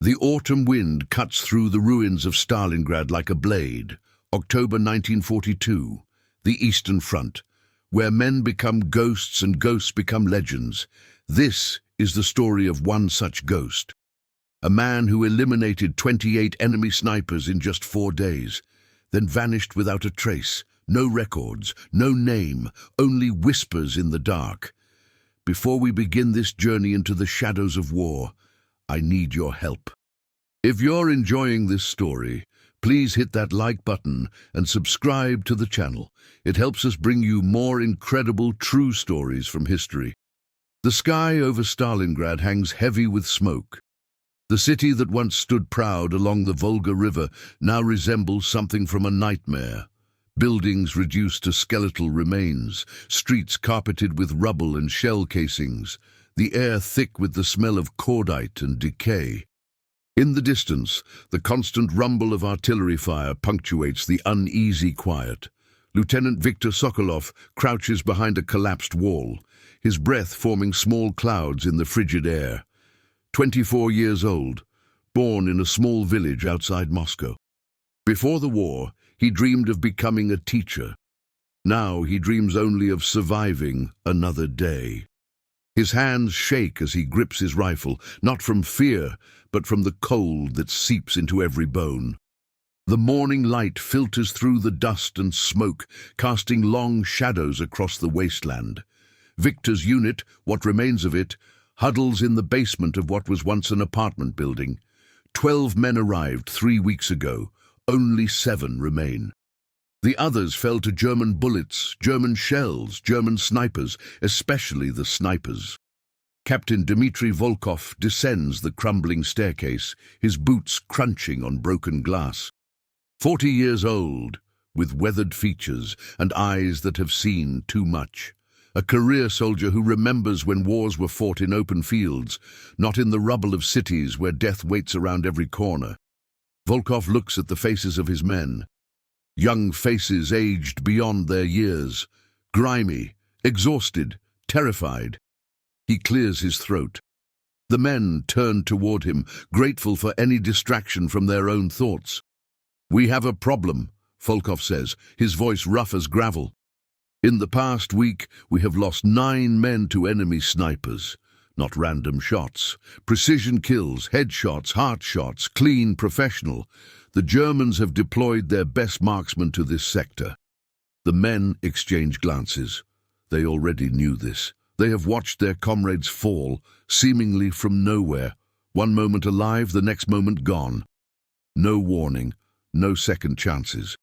The autumn wind cuts through the ruins of Stalingrad like a blade. October 1942, the Eastern Front, where men become ghosts and ghosts become legends. This is the story of one such ghost. A man who eliminated 28 enemy snipers in just 4 days, then vanished without a trace, no records, no name, only whispers in the dark. Before we begin this journey into the shadows of war, I need your help. If you're enjoying this story, please hit that like button and subscribe to the channel. It helps us bring you more incredible true stories from history. The sky over Stalingrad hangs heavy with smoke. The city that once stood proud along the Volga River now resembles something from a nightmare. Buildings reduced to skeletal remains, streets carpeted with rubble and shell casings, the air thick with the smell of cordite and decay. In the distance, the constant rumble of artillery fire punctuates the uneasy quiet. Lieutenant Viktor Sokolov crouches behind a collapsed wall, his breath forming small clouds in the frigid air. 24 years old, born in a small village outside Moscow. Before the war, he dreamed of becoming a teacher. Now he dreams only of surviving another day. His hands shake as he grips his rifle, not from fear, but from the cold that seeps into every bone. The morning light filters through the dust and smoke, casting long shadows across the wasteland. Victor's unit, what remains of it, huddles in the basement of what was once an apartment building. 12 men arrived 3 weeks ago. Only 7 remain. The others fell to German bullets, German shells, German snipers, especially the snipers. Captain Dmitry Volkov descends the crumbling staircase, his boots crunching on broken glass. 40 years old, with weathered features and eyes that have seen too much. A career soldier who remembers when wars were fought in open fields, not in the rubble of cities where death waits around every corner. Volkov looks at the faces of his men. Young faces aged beyond their years, grimy, exhausted, terrified. He clears his throat. The men turn toward him, grateful for any distraction from their own thoughts. "We have a problem," Volkov says, his voice rough as gravel. "In the past week, we have lost 9 men to enemy snipers. Not random shots. Precision kills, headshots, heart shots, clean, professional. The Germans have deployed their best marksmen to this sector." The men exchange glances. They already knew this. They have watched their comrades fall, seemingly from nowhere. One moment alive, the next moment gone. No warning, no second chances.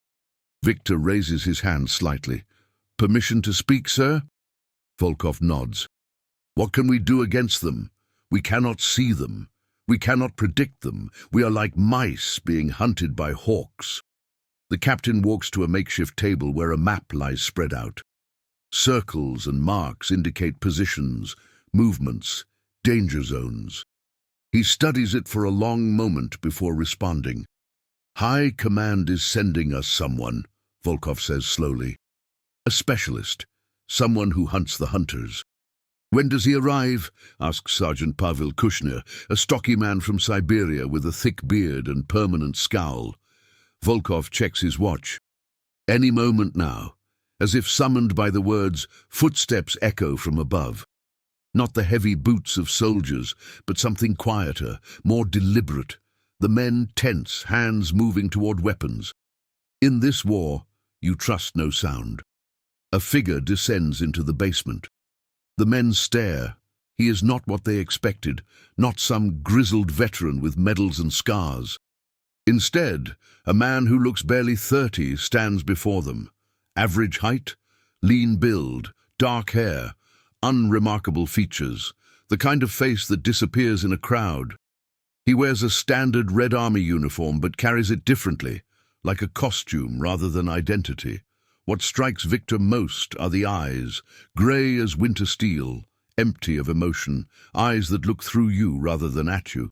Victor raises his hand slightly. "Permission to speak, sir?" Volkov nods. "What can we do against them? We cannot see them. We cannot predict them. We are like mice being hunted by hawks." The captain walks to a makeshift table where a map lies spread out. Circles and marks indicate positions, movements, danger zones. He studies it for a long moment before responding. "High Command is sending us someone," Volkov says slowly. "A specialist, someone who hunts the hunters." "When does he arrive?" asks Sergeant Pavel Kushner, a stocky man from Siberia with a thick beard and permanent scowl. Volkov checks his watch. "Any moment now," as if summoned by the words, footsteps echo from above. Not the heavy boots of soldiers, but something quieter, more deliberate. The men tense, hands moving toward weapons. In this war, you trust no sound. A figure descends into the basement. The men stare. He is not what they expected, not some grizzled veteran with medals and scars. Instead, a man who looks barely 30 stands before them. Average height, lean build, dark hair, unremarkable features, the kind of face that disappears in a crowd. He wears a standard Red Army uniform but carries it differently, like a costume rather than identity. What strikes Victor most are the eyes, grey as winter steel, empty of emotion, eyes that look through you rather than at you.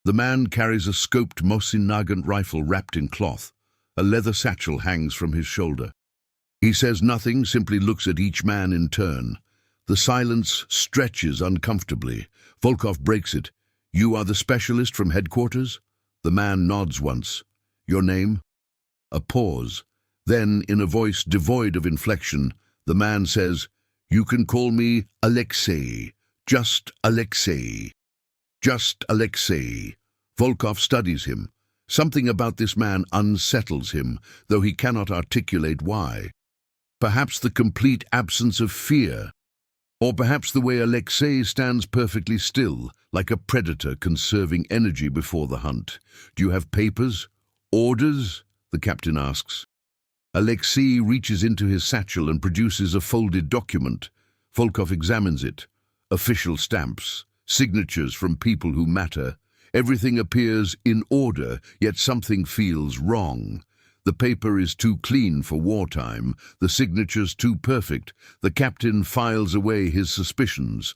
The man carries a scoped Mosin Nagant rifle wrapped in cloth. A leather satchel hangs from his shoulder. He says nothing, simply looks at each man in turn. The silence stretches uncomfortably. Volkov breaks it. You are the specialist from headquarters? The man nods once. Your name? A pause. Then, in a voice devoid of inflection, the man says, You can call me Alexei. Just Alexei. Just Alexei. Volkov studies him. Something about this man unsettles him, though he cannot articulate why. Perhaps the complete absence of fear. Or perhaps the way Alexei stands perfectly still, like a predator conserving energy before the hunt. Do you have papers? Orders? The captain asks. Alexei reaches into his satchel and produces a folded document. Volkov examines it. Official stamps, signatures from people who matter. Everything appears in order, yet something feels wrong. The paper is too clean for wartime, the signatures too perfect. The captain files away his suspicions.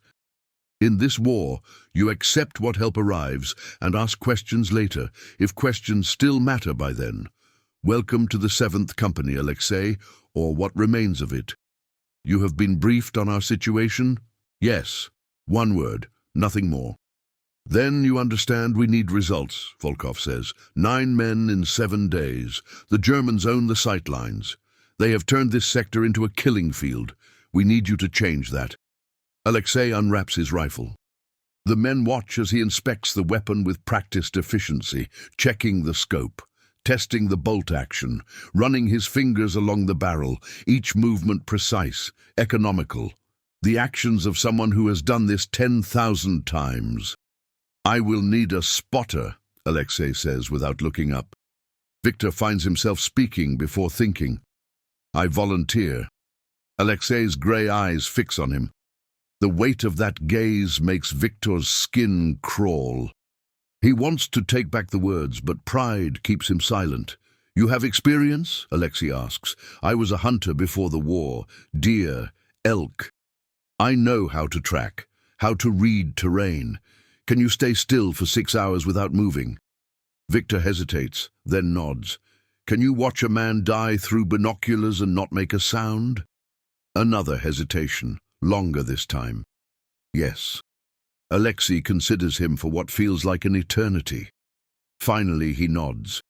In this war, you accept what help arrives and ask questions later, if questions still matter by then. Welcome to the 7th Company, Alexei, or what remains of it. You have been briefed on our situation? Yes. One word, nothing more. Then you understand we need results, Volkov says. 9 men in 7 days. The Germans own the sight lines. They have turned this sector into a killing field. We need you to change that. Alexei unwraps his rifle. The men watch as he inspects the weapon with practiced efficiency, checking the scope, testing the bolt action, running his fingers along the barrel, each movement precise, economical. The actions of someone who has done this 10,000 times. I will need a spotter, Alexei says without looking up. Victor finds himself speaking before thinking. I volunteer. Alexei's grey eyes fix on him. The weight of that gaze makes Victor's skin crawl. He wants to take back the words, but pride keeps him silent. You have experience? Alexei asks. I was a hunter before the war. Deer, elk. I know how to track, how to read terrain. Can you stay still for 6 hours without moving? Victor hesitates, then nods. Can you watch a man die through binoculars and not make a sound? Another hesitation, longer this time. Yes. Alexei considers him for what feels like an eternity. Finally he nods.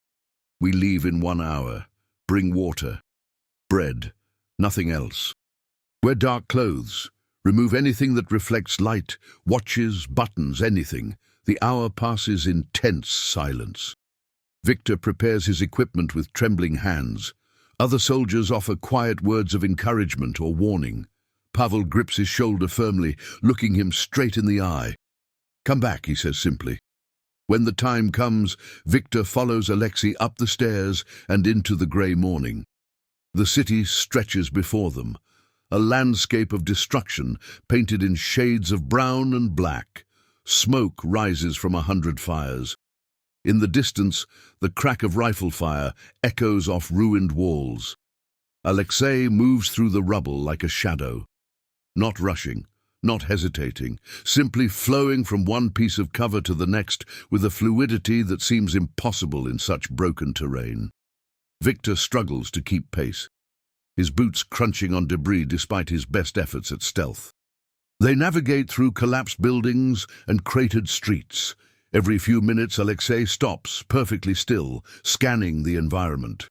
We leave in 1 hour. Bring water. Bread. Nothing else. Wear dark clothes. Remove anything that reflects light, watches, buttons, anything. The hour passes in tense silence. Victor prepares his equipment with trembling hands. Other soldiers offer quiet words of encouragement or warning. Pavel grips his shoulder firmly, looking him straight in the eye. Come back, he says simply. When the time comes, Victor follows Alexei up the stairs and into the grey morning. The city stretches before them. A landscape of destruction painted in shades of brown and black. Smoke rises from 100 fires. In the distance, the crack of rifle fire echoes off ruined walls. Alexei moves through the rubble like a shadow. Not rushing, not hesitating, simply flowing from one piece of cover to the next with a fluidity that seems impossible in such broken terrain. Victor struggles to keep pace, his boots crunching on debris despite his best efforts at stealth. They navigate through collapsed buildings and cratered streets. Every few minutes, Alexei stops, perfectly still, scanning the environment.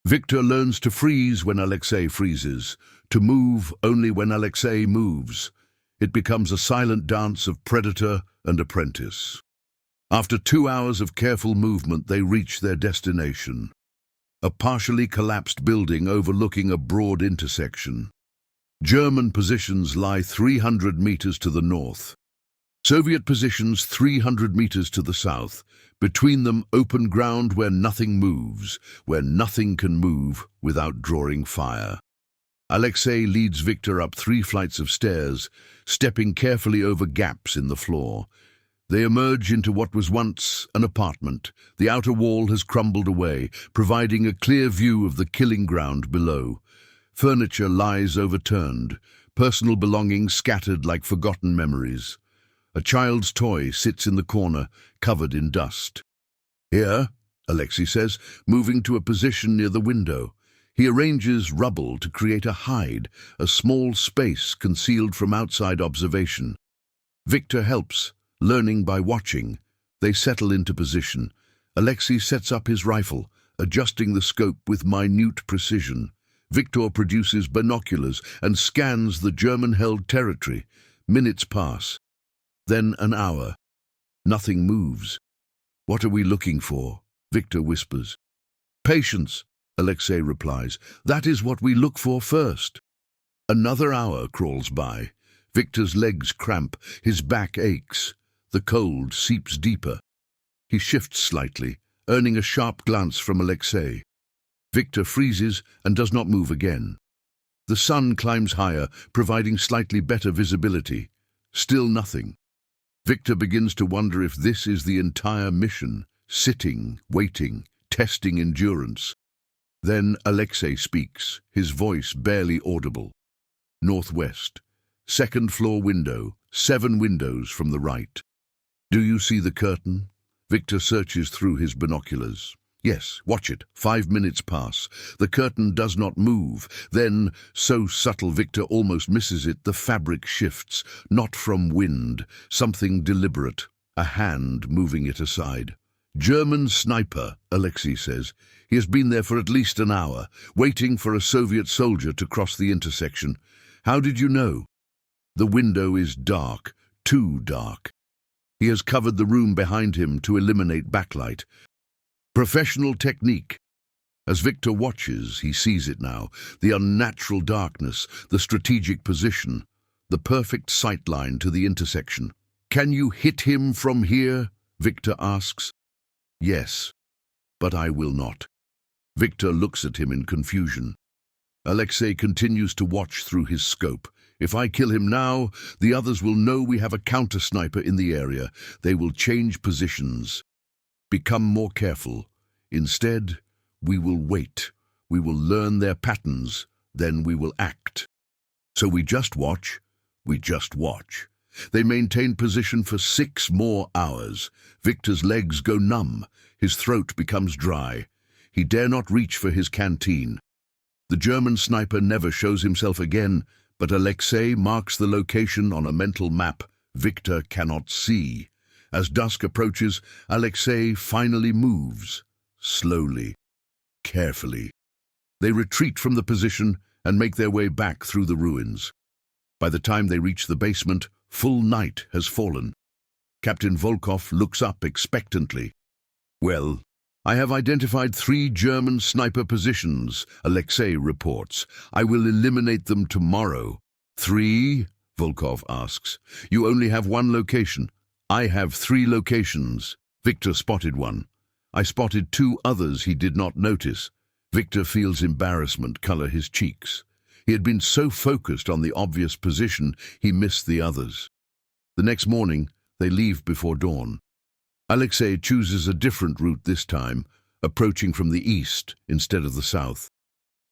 Victor learns to freeze when Alexei freezes, to move only when Alexei moves. It becomes a silent dance of predator and apprentice. After 2 hours of careful movement, they reach their destination. A partially collapsed building overlooking a broad intersection. German positions lie 300 meters to the north. Soviet positions 300 meters to the south. Between them, open ground where nothing moves, where nothing can move without drawing fire. Alexei leads Victor up 3 flights of stairs, stepping carefully over gaps in the floor. They emerge into what was once an apartment. The outer wall has crumbled away, providing a clear view of the killing ground below. Furniture lies overturned, personal belongings scattered like forgotten memories. A child's toy sits in the corner, covered in dust. Here, Alexei says, moving to a position near the window. He arranges rubble to create a hide, a small space concealed from outside observation. Victor helps, Learning by watching, they settle into position. Alexei sets up his rifle, adjusting the scope with minute precision. Victor produces binoculars and scans the German-held territory. Minutes pass. Then an hour. Nothing moves. "What are we looking for?" Victor whispers. "Patience," Alexei replies. "That is what we look for first." Another hour crawls by. Victor's legs cramp, his back aches. The cold seeps deeper. He shifts slightly, earning a sharp glance from Alexei. Victor freezes and does not move again. The sun climbs higher, providing slightly better visibility. Still nothing. Victor begins to wonder if this is the entire mission, sitting, waiting, testing endurance. Then Alexei speaks, his voice barely audible. "Northwest. Second-floor window, 7 windows from the right. Do you see the curtain?" Victor searches through his binoculars. "Yes, watch it. 5 minutes pass. The curtain does not move. Then, so subtle Victor almost misses it, the fabric shifts. Not from wind, something deliberate. A hand moving it aside. "German sniper," Alexei says. "He has been there for at least an hour, waiting for a Soviet soldier to cross the intersection. How did you know?" "The window is dark, too dark. He has covered the room behind him to eliminate backlight. Professional technique." As Victor watches, he sees it now. The unnatural darkness, the strategic position, the perfect sightline to the intersection. "Can you hit him from here?" Victor asks. "Yes, but I will not." Victor looks at him in confusion. Alexei continues to watch through his scope. "If I kill him now, the others will know we have a counter-sniper in the area. They will change positions. Become more careful. Instead, we will wait. We will learn their patterns. Then we will act." So we just watch. We just watch. They maintain position for 6 more hours. Victor's legs go numb. His throat becomes dry. He dare not reach for his canteen. The German sniper never shows himself again, but Alexei marks the location on a mental map Victor cannot see. As dusk approaches, Alexei finally moves. Slowly, carefully. They retreat from the position and make their way back through the ruins. By the time they reach the basement, full night has fallen. Captain Volkov looks up expectantly. "Well, I have identified 3 German sniper positions," Alexei reports. "I will eliminate them tomorrow." "3?" Volkov asks. "You only have 1 location." "I have 3 locations." Victor spotted one. "I spotted 2 others he did not notice." Victor feels embarrassment color his cheeks. He had been so focused on the obvious position, he missed the others. The next morning, they leave before dawn. Alexei chooses a different route this time, approaching from the east instead of the south.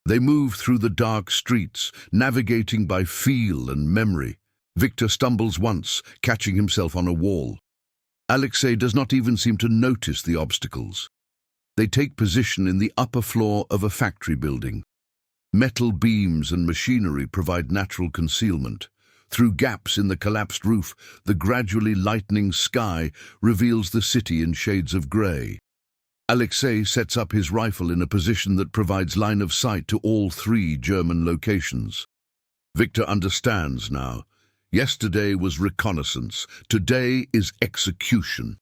They move through the dark streets, navigating by feel and memory. Victor stumbles once, catching himself on a wall. Alexei does not even seem to notice the obstacles. They take position in the upper floor of a factory building. Metal beams and machinery provide natural concealment. Through gaps in the collapsed roof, the gradually lightening sky reveals the city in shades of grey. Alexei sets up his rifle in a position that provides line of sight to all 3 German locations. Victor understands now. Yesterday was reconnaissance. Today is execution.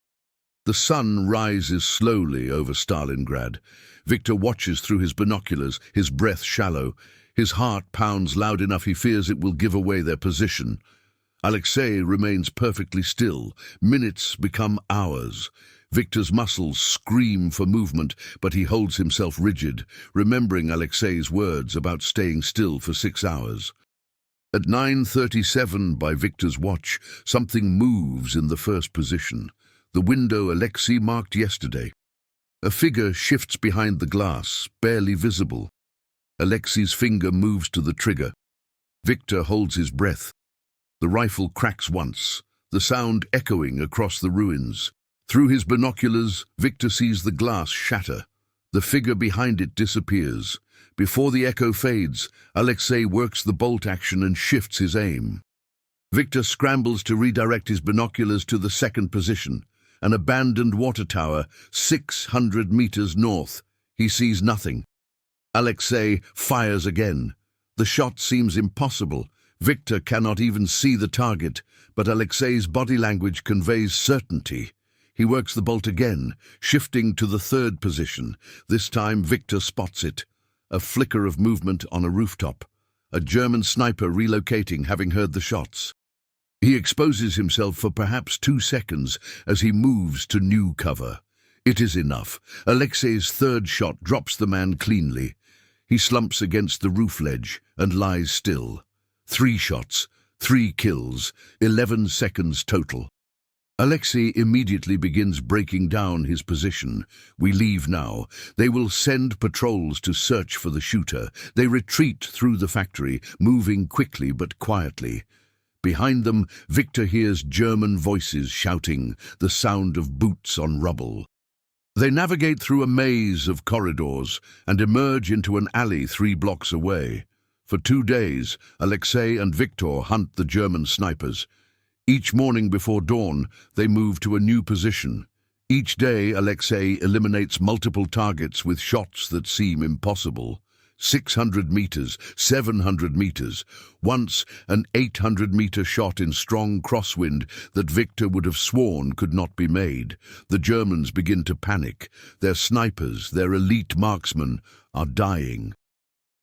The sun rises slowly over Stalingrad. Victor watches through his binoculars, his breath shallow. His heart pounds loud enough he fears it will give away their position. Alexei remains perfectly still. Minutes become hours. Victor's muscles scream for movement, but he holds himself rigid, remembering Alexei's words about staying still for 6 hours. At 9:37 by Victor's watch, something moves in the first position. The window Alexei marked yesterday. A figure shifts behind the glass, barely visible. Alexei's finger moves to the trigger. Victor holds his breath. The rifle cracks once, the sound echoing across the ruins. Through his binoculars, Victor sees the glass shatter. The figure behind it disappears. Before the echo fades, Alexei works the bolt action and shifts his aim. Victor scrambles to redirect his binoculars to the second position, an abandoned water tower 600 meters north. He sees nothing. Alexei fires again. The shot seems impossible. Victor cannot even see the target, but Alexei's body language conveys certainty. He works the bolt again, shifting to the third position. This time Victor spots it. A flicker of movement on a rooftop. A German sniper relocating, having heard the shots. He exposes himself for perhaps 2 seconds as he moves to new cover. It is enough. Alexei's third shot drops the man cleanly. He slumps against the roof ledge and lies still. 3 shots, 3 kills, 11 seconds total. Alexei immediately begins breaking down his position. We leave now. They will send patrols to search for the shooter. They retreat through the factory, moving quickly but quietly. Behind them, Victor hears German voices shouting, the sound of boots on rubble. They navigate through a maze of corridors and emerge into an alley 3 blocks away. For 2 days, Alexei and Victor hunt the German snipers. Each morning before dawn, they move to a new position. Each day, Alexei eliminates multiple targets with shots that seem impossible. 600 meters, 700 meters, once an 800-meter shot in strong crosswind that Victor would have sworn could not be made. The Germans begin to panic. Their snipers, their elite marksmen, are dying.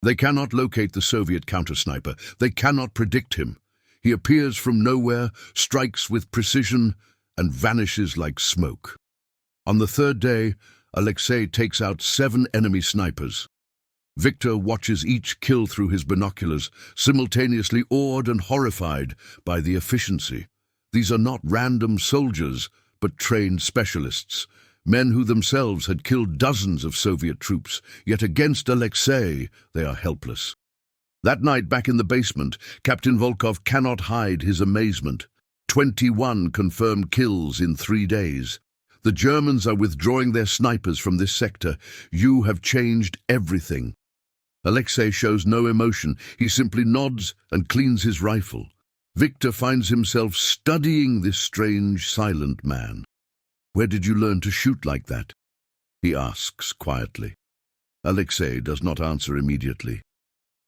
They cannot locate the Soviet counter-sniper. They cannot predict him. He appears from nowhere, strikes with precision, and vanishes like smoke. On the 3rd day, Alexei takes out 7 enemy snipers. Victor watches each kill through his binoculars, simultaneously awed and horrified by the efficiency. These are not random soldiers, but trained specialists, men who themselves had killed dozens of Soviet troops, yet against Alexei they are helpless. That night, back in the basement, Captain Volkov cannot hide his amazement. 21 confirmed kills in 3 days. The Germans are withdrawing their snipers from this sector. You have changed everything. Alexei shows no emotion. He simply nods and cleans his rifle. Victor finds himself studying this strange, silent man. "Where did you learn to shoot like that?" he asks quietly. Alexei does not answer immediately.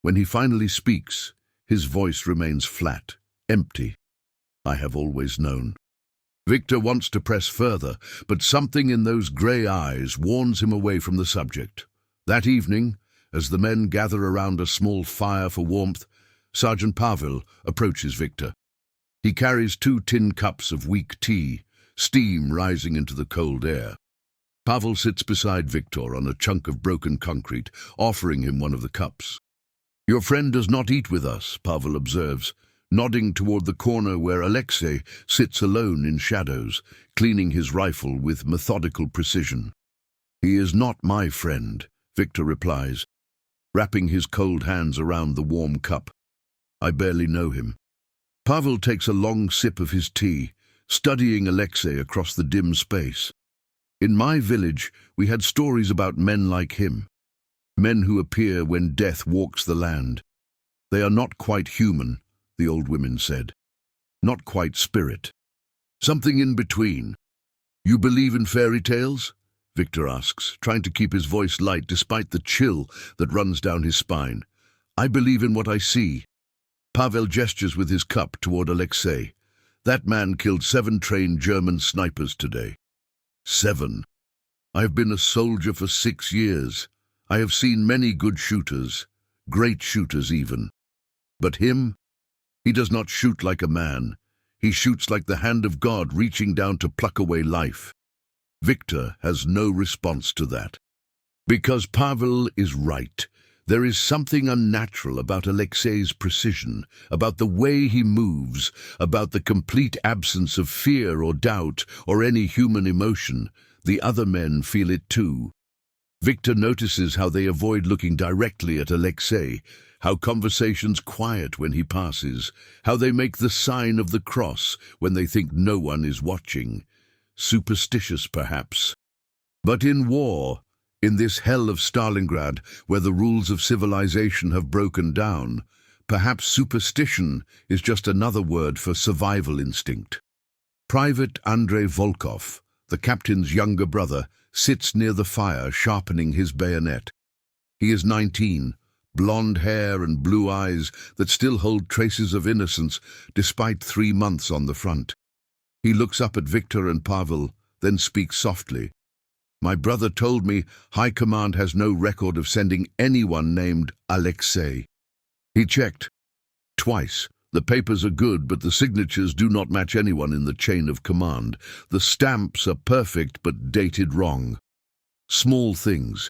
When he finally speaks, his voice remains flat, empty. "I have always known." Victor wants to press further, but something in those grey eyes warns him away from the subject. That evening, as the men gather around a small fire for warmth, Sergeant Pavel approaches Victor. He carries 2 tin cups of weak tea, steam rising into the cold air. Pavel sits beside Victor on a chunk of broken concrete, offering him one of the cups. "Your friend does not eat with us," Pavel observes, nodding toward the corner where Alexei sits alone in shadows, cleaning his rifle with methodical precision. "He is not my friend," Victor replies, wrapping his cold hands around the warm cup. "I barely know him." Pavel takes a long sip of his tea, studying Alexei across the dim space. "In my village, we had stories about men like him. Men who appear when death walks the land. They are not quite human," the old women said. "Not quite spirit. Something in between." "You believe in fairy tales?" Victor asks, trying to keep his voice light despite the chill that runs down his spine. "I believe in what I see." Pavel gestures with his cup toward Alexei. "That man killed 7 trained German snipers today." 7. "I have been a soldier for 6 years. I have seen many good shooters, great shooters even. But him? He does not shoot like a man. He shoots like the hand of God reaching down to pluck away life." Victor has no response to that. Because Pavel is right. There is something unnatural about Alexei's precision, about the way he moves, about the complete absence of fear or doubt or any human emotion. The other men feel it too. Victor notices how they avoid looking directly at Alexei, how conversations quiet when he passes, how they make the sign of the cross when they think no one is watching. Superstitious, perhaps. But in war, in this hell of Stalingrad, where the rules of civilization have broken down, Perhaps superstition is just another word for survival instinct. Private Andrei Volkov, the captain's younger brother, sits near the fire sharpening his bayonet. He is 19, blonde hair and blue eyes that still hold traces of innocence despite 3 months on the front. He looks up at Victor and Pavel, then speaks softly. My brother told me High Command has no record of sending anyone named Alexei. He checked. Twice. The papers are good, but the signatures do not match anyone in the chain of command. The stamps are perfect, but dated wrong. Small things.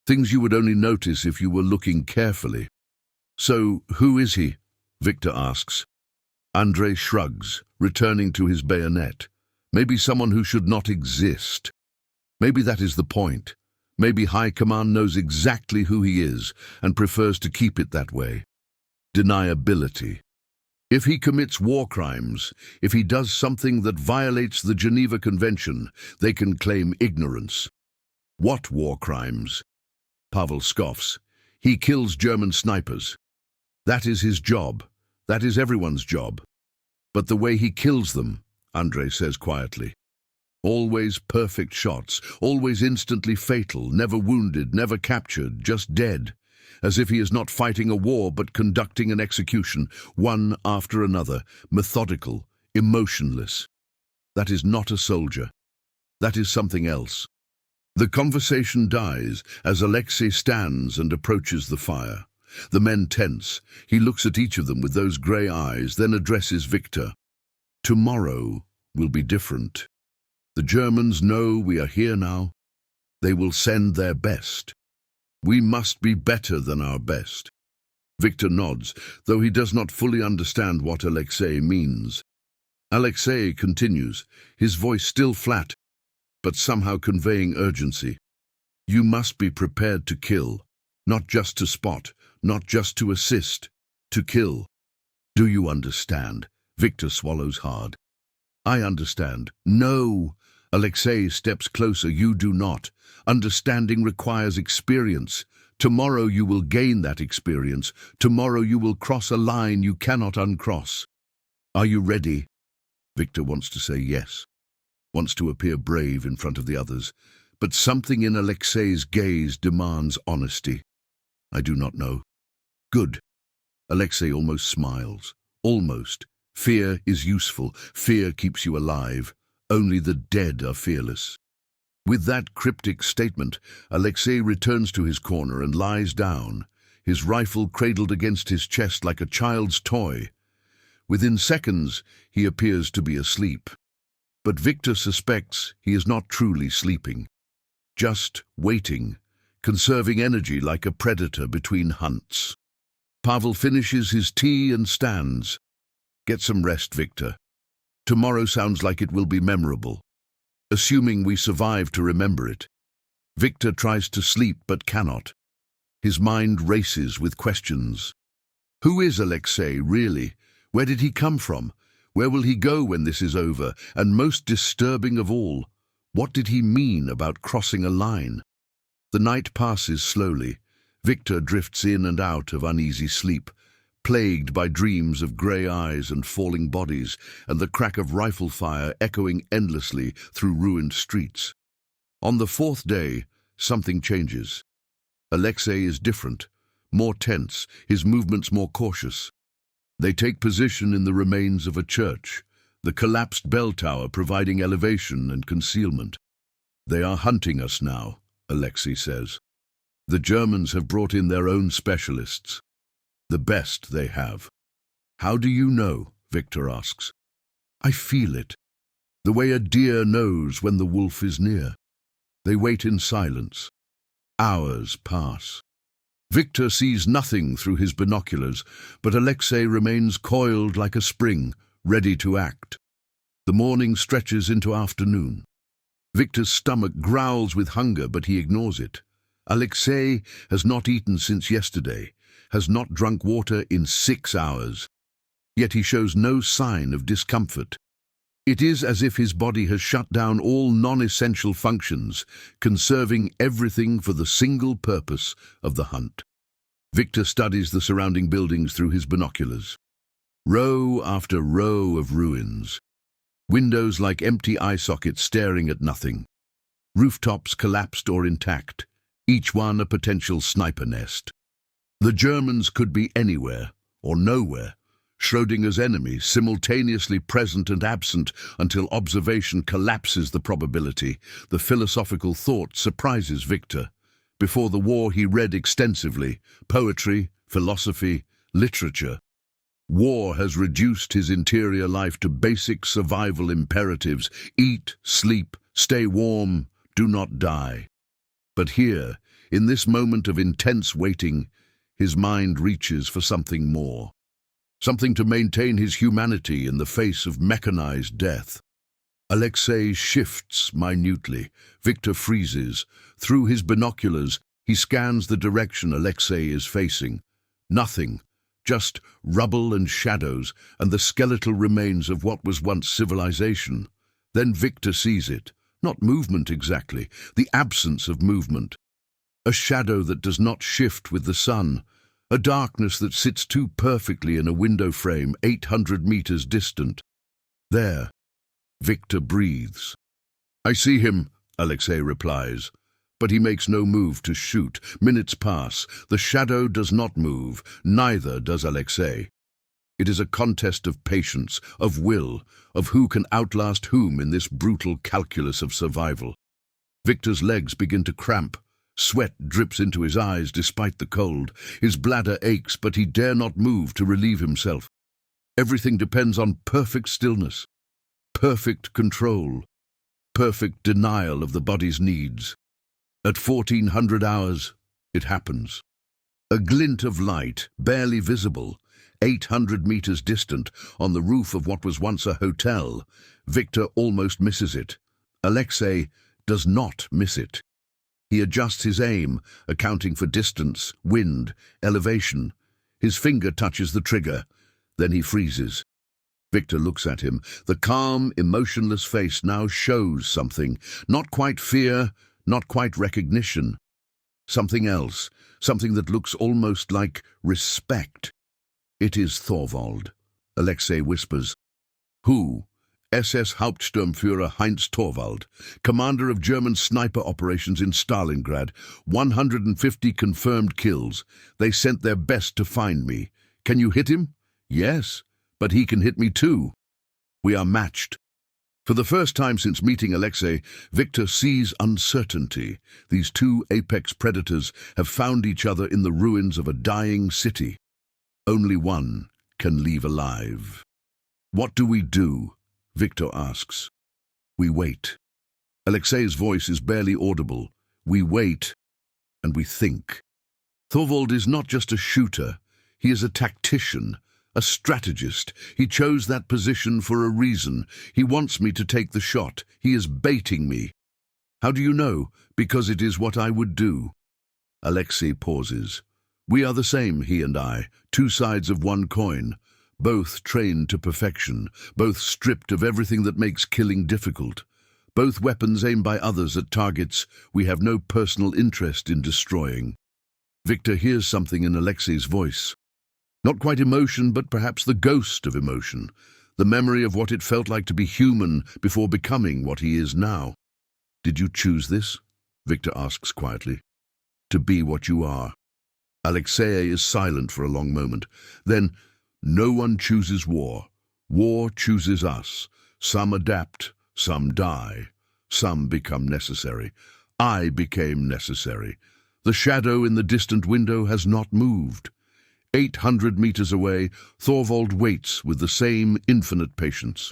Things you would only notice if you were looking carefully. So, who is he? Victor asks. Andrei shrugs, returning to his bayonet. Maybe someone who should not exist. Maybe that is the point. Maybe High Command knows exactly who he is and prefers to keep it that way. Deniability. If he commits war crimes, if he does something that violates the Geneva Convention, they can claim ignorance. What war crimes? Pavel scoffs. He kills German snipers. That is his job. That is everyone's job. But the way he kills them, Andrei says quietly. Always perfect shots, always instantly fatal, never wounded, never captured, just dead. As if he is not fighting a war but conducting an execution, one after another, methodical, emotionless. That is not a soldier. That is something else. The conversation dies as Alexei stands and approaches the fire. The men tense. He looks at each of them with those grey eyes, then addresses Victor. Tomorrow will be different. The Germans know we are here now. They will send their best. We must be better than our best. Victor nods, though he does not fully understand what Alexei means. Alexei continues, his voice still flat, but somehow conveying urgency. You must be prepared to kill, not just to spot, not just to assist, to kill. Do you understand? Victor swallows hard. I understand. No! Alexei steps closer. You do not. Understanding requires experience. Tomorrow you will gain that experience. Tomorrow you will cross a line you cannot uncross. Are you ready? Victor wants to say yes, wants to appear brave in front of the others, but something in Alexei's gaze demands honesty. I do not know. Good. Alexei almost smiles. Almost. Fear is useful. Fear keeps you alive. Only the dead are fearless. With that cryptic statement, Alexei returns to his corner and lies down, his rifle cradled against his chest like a child's toy. Within seconds, he appears to be asleep. But Victor suspects he is not truly sleeping, just waiting, conserving energy like a predator between hunts. Pavel finishes his tea and stands. Get some rest, Victor. Tomorrow sounds like it will be memorable, assuming we survive to remember it. Victor tries to sleep but cannot. His mind races with questions. Who is Alexei, really? Where did he come from? Where will he go when this is over? And most disturbing of all, what did he mean about crossing a line? The night passes slowly. Victor drifts in and out of uneasy sleep, plagued by dreams of grey eyes and falling bodies, and the crack of rifle fire echoing endlessly through ruined streets. On the fourth day, something changes. Alexei is different, more tense, his movements more cautious. They take position in the remains of a church, the collapsed bell tower providing elevation and concealment. They are hunting us now, Alexei says. The Germans have brought in their own specialists. The best they have. How do you know? Victor asks. I feel it. The way a deer knows when the wolf is near. They wait in silence. Hours pass. Victor sees nothing through his binoculars, but Alexei remains coiled like a spring, ready to act. The morning stretches into afternoon. Victor's stomach growls with hunger, but he ignores it. Alexei has not eaten since yesterday, has not drunk water in 6 hours. Yet he shows no sign of discomfort. It is as if his body has shut down all non-essential functions, conserving everything for the single purpose of the hunt. Victor studies the surrounding buildings through his binoculars. Row after row of ruins. Windows like empty eye sockets staring at nothing. Rooftops collapsed or intact, each one a potential sniper nest. The Germans could be anywhere or nowhere, Schrödinger's enemy simultaneously present and absent until observation collapses the probability. The philosophical thought surprises Victor. Before the war he read extensively, poetry, philosophy, literature. War has reduced his interior life to basic survival imperatives: eat, sleep, stay warm, do not die. But here, in this moment of intense waiting, his mind reaches for something more. Something to maintain his humanity in the face of mechanized death. Alexei shifts minutely. Victor freezes. Through his binoculars, he scans the direction Alexei is facing. Nothing. Just rubble and shadows, and the skeletal remains of what was once civilization. Then Victor sees it. Not movement exactly, the absence of movement. A shadow that does not shift with the sun. A darkness that sits too perfectly in a window frame 800 meters distant. There, Victor breathes. "I see him," Alexei replies. But he makes no move to shoot. Minutes pass. The shadow does not move. Neither does Alexei. It is a contest of patience, of will, of who can outlast whom in this brutal calculus of survival. Victor's legs begin to cramp. Sweat drips into his eyes despite the cold. His bladder aches, but he dare not move to relieve himself. Everything depends on perfect stillness, perfect control, perfect denial of the body's needs. At 1400 hours, it happens. A glint of light, barely visible, 800 meters distant, on the roof of what was once a hotel. Victor almost misses it. Alexei does not miss it. He adjusts his aim, accounting for distance, wind, elevation. His finger touches the trigger. Then he freezes. Victor looks at him. The calm, emotionless face now shows something. Not quite fear, not quite recognition. Something else, something that looks almost like respect. "It is Thorvald," Alexei whispers. "Who?" "SS Hauptsturmführer Heinz Thorvald, commander of German sniper operations in Stalingrad. 150 confirmed kills. They sent their best to find me. Can you hit him?" "Yes, but he can hit me too." We are matched. For the first time since meeting Alexei, Victor sees uncertainty. These two apex predators have found each other in the ruins of a dying city. Only one can leave alive. "What do we do?" Victor asks. "We wait." Alexei's voice is barely audible. We wait, and we think. Thorvald is not just a shooter. He is a tactician, a strategist. He chose that position for a reason. He wants me to take the shot. He is baiting me. "How do you know?" "Because it is what I would do." Alexei pauses. We are the same, he and I, two sides of one coin. Both trained to perfection, both stripped of everything that makes killing difficult. Both weapons aimed by others at targets we have no personal interest in destroying. Victor hears something in Alexei's voice. Not quite emotion, but perhaps the ghost of emotion. The memory of what it felt like to be human before becoming what he is now. "Did you choose this?" Victor asks quietly. "To be what you are." Alexei is silent for a long moment. Then, "No one chooses war. War chooses us. Some adapt, some die, some become necessary. I became necessary. The shadow in the distant window has not moved. 800 meters away, Thorvald waits with the same infinite patience.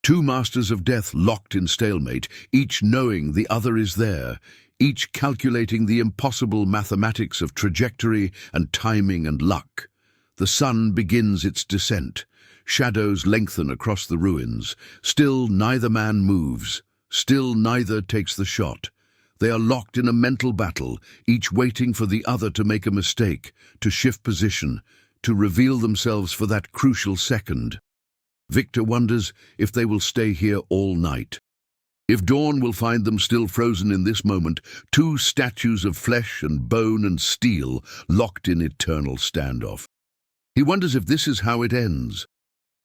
Two masters of death locked in stalemate, each knowing the other is there, each calculating the impossible mathematics of trajectory and timing and luck. The sun begins its descent. Shadows lengthen across the ruins. Still neither man moves. Still neither takes the shot. They are locked in a mental battle, each waiting for the other to make a mistake, to shift position, to reveal themselves for that crucial second. Victor wonders if they will stay here all night. If dawn will find them still frozen in this moment, two statues of flesh and bone and steel locked in eternal standoff. He wonders if this is how it ends.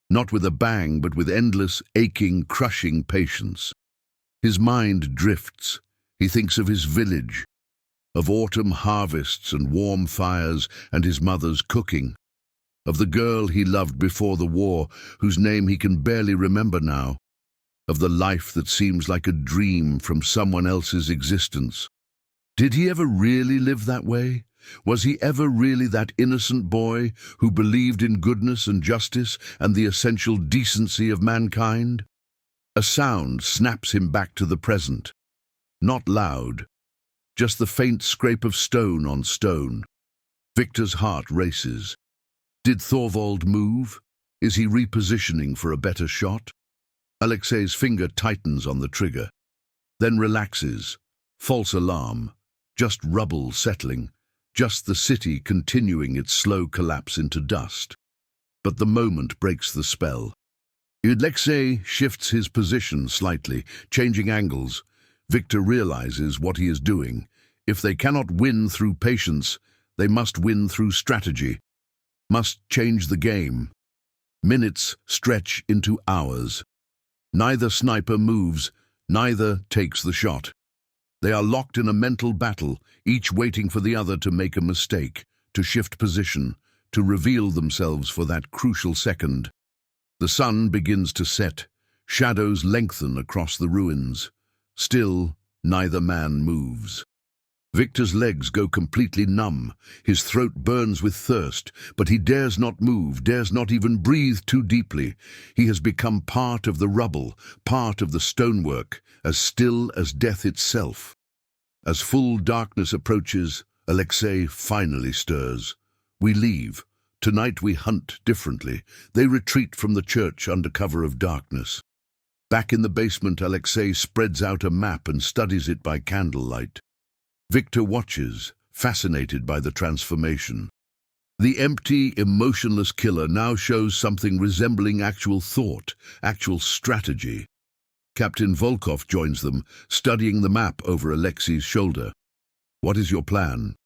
Not with a bang, but with endless, aching, crushing patience. His mind drifts. He thinks of his village, of autumn harvests and warm fires and his mother's cooking, of the girl he loved before the war, whose name he can barely remember now, of the life that seems like a dream from someone else's existence. Did he ever really live that way? Was he ever really that innocent boy who believed in goodness and justice and the essential decency of mankind? A sound snaps him back to the present. Not loud, just the faint scrape of stone on stone. Victor's heart races. Did Thorvald move? Is he repositioning for a better shot? Alexei's finger tightens on the trigger, then relaxes. False alarm. Just rubble settling. Just the city continuing its slow collapse into dust. But the moment breaks the spell. Alexei shifts his position slightly, changing angles. Victor realizes what he is doing. If they cannot win through patience, they must win through strategy. Must change the game. Minutes stretch into hours. Neither sniper moves, neither takes the shot. They are locked in a mental battle, each waiting for the other to make a mistake, to shift position, to reveal themselves for that crucial second. The sun begins to set. Shadows lengthen across the ruins. Still, neither man moves. Victor's legs go completely numb. His throat burns with thirst, but he dares not move, dares not even breathe too deeply. He has become part of the rubble, part of the stonework, as still as death itself. As full darkness approaches, Alexei finally stirs. We leave. Tonight we hunt differently. They retreat from the church under cover of darkness. Back in the basement, Alexei spreads out a map and studies it by candlelight. Victor watches, fascinated by the transformation. The empty, emotionless killer now shows something resembling actual thought, actual strategy. Captain Volkov joins them, studying the map over Alexei's shoulder. What is your plan?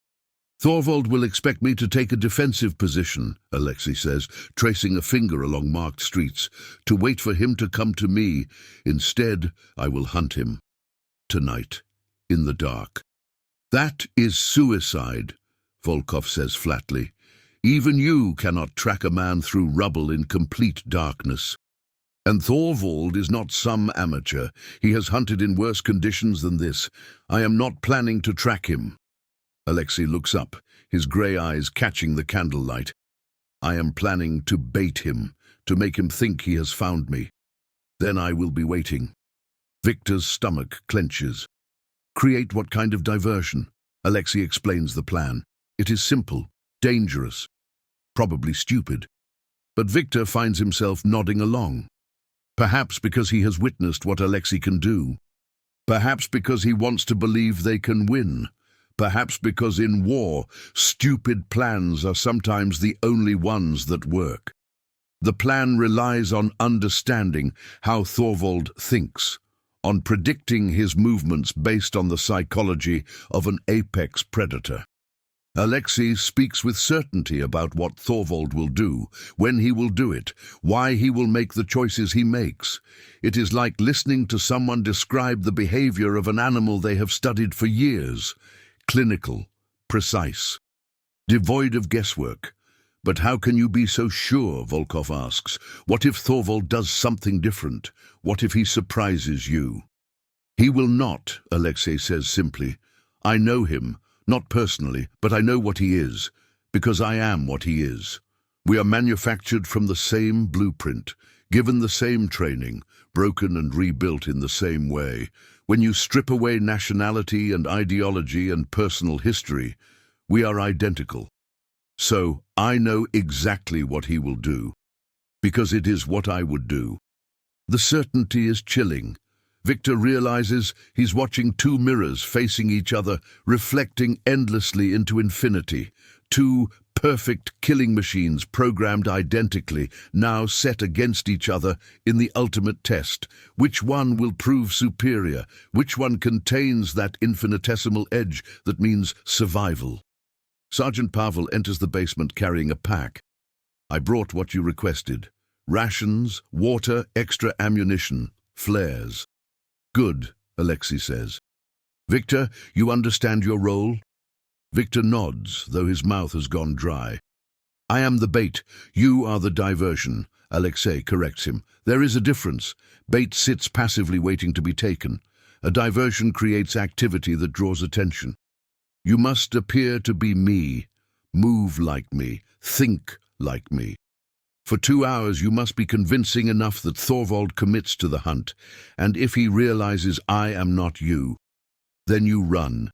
Thorvald will expect me to take a defensive position, Alexei says, tracing a finger along marked streets, to wait for him to come to me. Instead, I will hunt him. Tonight, in the dark. That is suicide, Volkov says flatly. Even you cannot track a man through rubble in complete darkness. And Thorvald is not some amateur. He has hunted in worse conditions than this. I am not planning to track him. Alexei looks up, his grey eyes catching the candlelight. I am planning to bait him, to make him think he has found me. Then I will be waiting. Victor's stomach clenches. Create what kind of diversion? Alexei explains the plan. It is simple, dangerous, probably stupid. But Victor finds himself nodding along. Perhaps because he has witnessed what Alexei can do. Perhaps because he wants to believe they can win. Perhaps because in war, stupid plans are sometimes the only ones that work. The plan relies on understanding how Thorvald thinks, on predicting his movements based on the psychology of an apex predator. Alexei speaks with certainty about what Thorvald will do, when he will do it, why he will make the choices he makes. It is like listening to someone describe the behavior of an animal they have studied for years. Clinical, precise, devoid of guesswork. But how can you be so sure, Volkov asks. What if Thorvald does something different? What if he surprises you? He will not, Alexei says simply. I know him, not personally, but I know what he is, because I am what he is. We are manufactured from the same blueprint, given the same training, broken and rebuilt in the same way. When you strip away nationality and ideology and personal history, we are identical. So I know exactly what he will do, because it is what I would do. The certainty is chilling. Victor realizes he's watching two mirrors facing each other, reflecting endlessly into infinity. Two perfect killing machines programmed identically, now set against each other in the ultimate test. Which one will prove superior? Which one contains that infinitesimal edge that means survival? Sergeant Pavel enters the basement carrying a pack. I brought what you requested. Rations, water, extra ammunition, flares. Good, Alexei says. Victor, you understand your role? Victor nods, though his mouth has gone dry. I am the bait, you are the diversion, Alexei corrects him. There is a difference. Bait sits passively waiting to be taken. A diversion creates activity that draws attention. You must appear to be me, move like me, think like me. For 2 hours you must be convincing enough that Thorvald commits to the hunt, and if he realizes I am not you, then you run.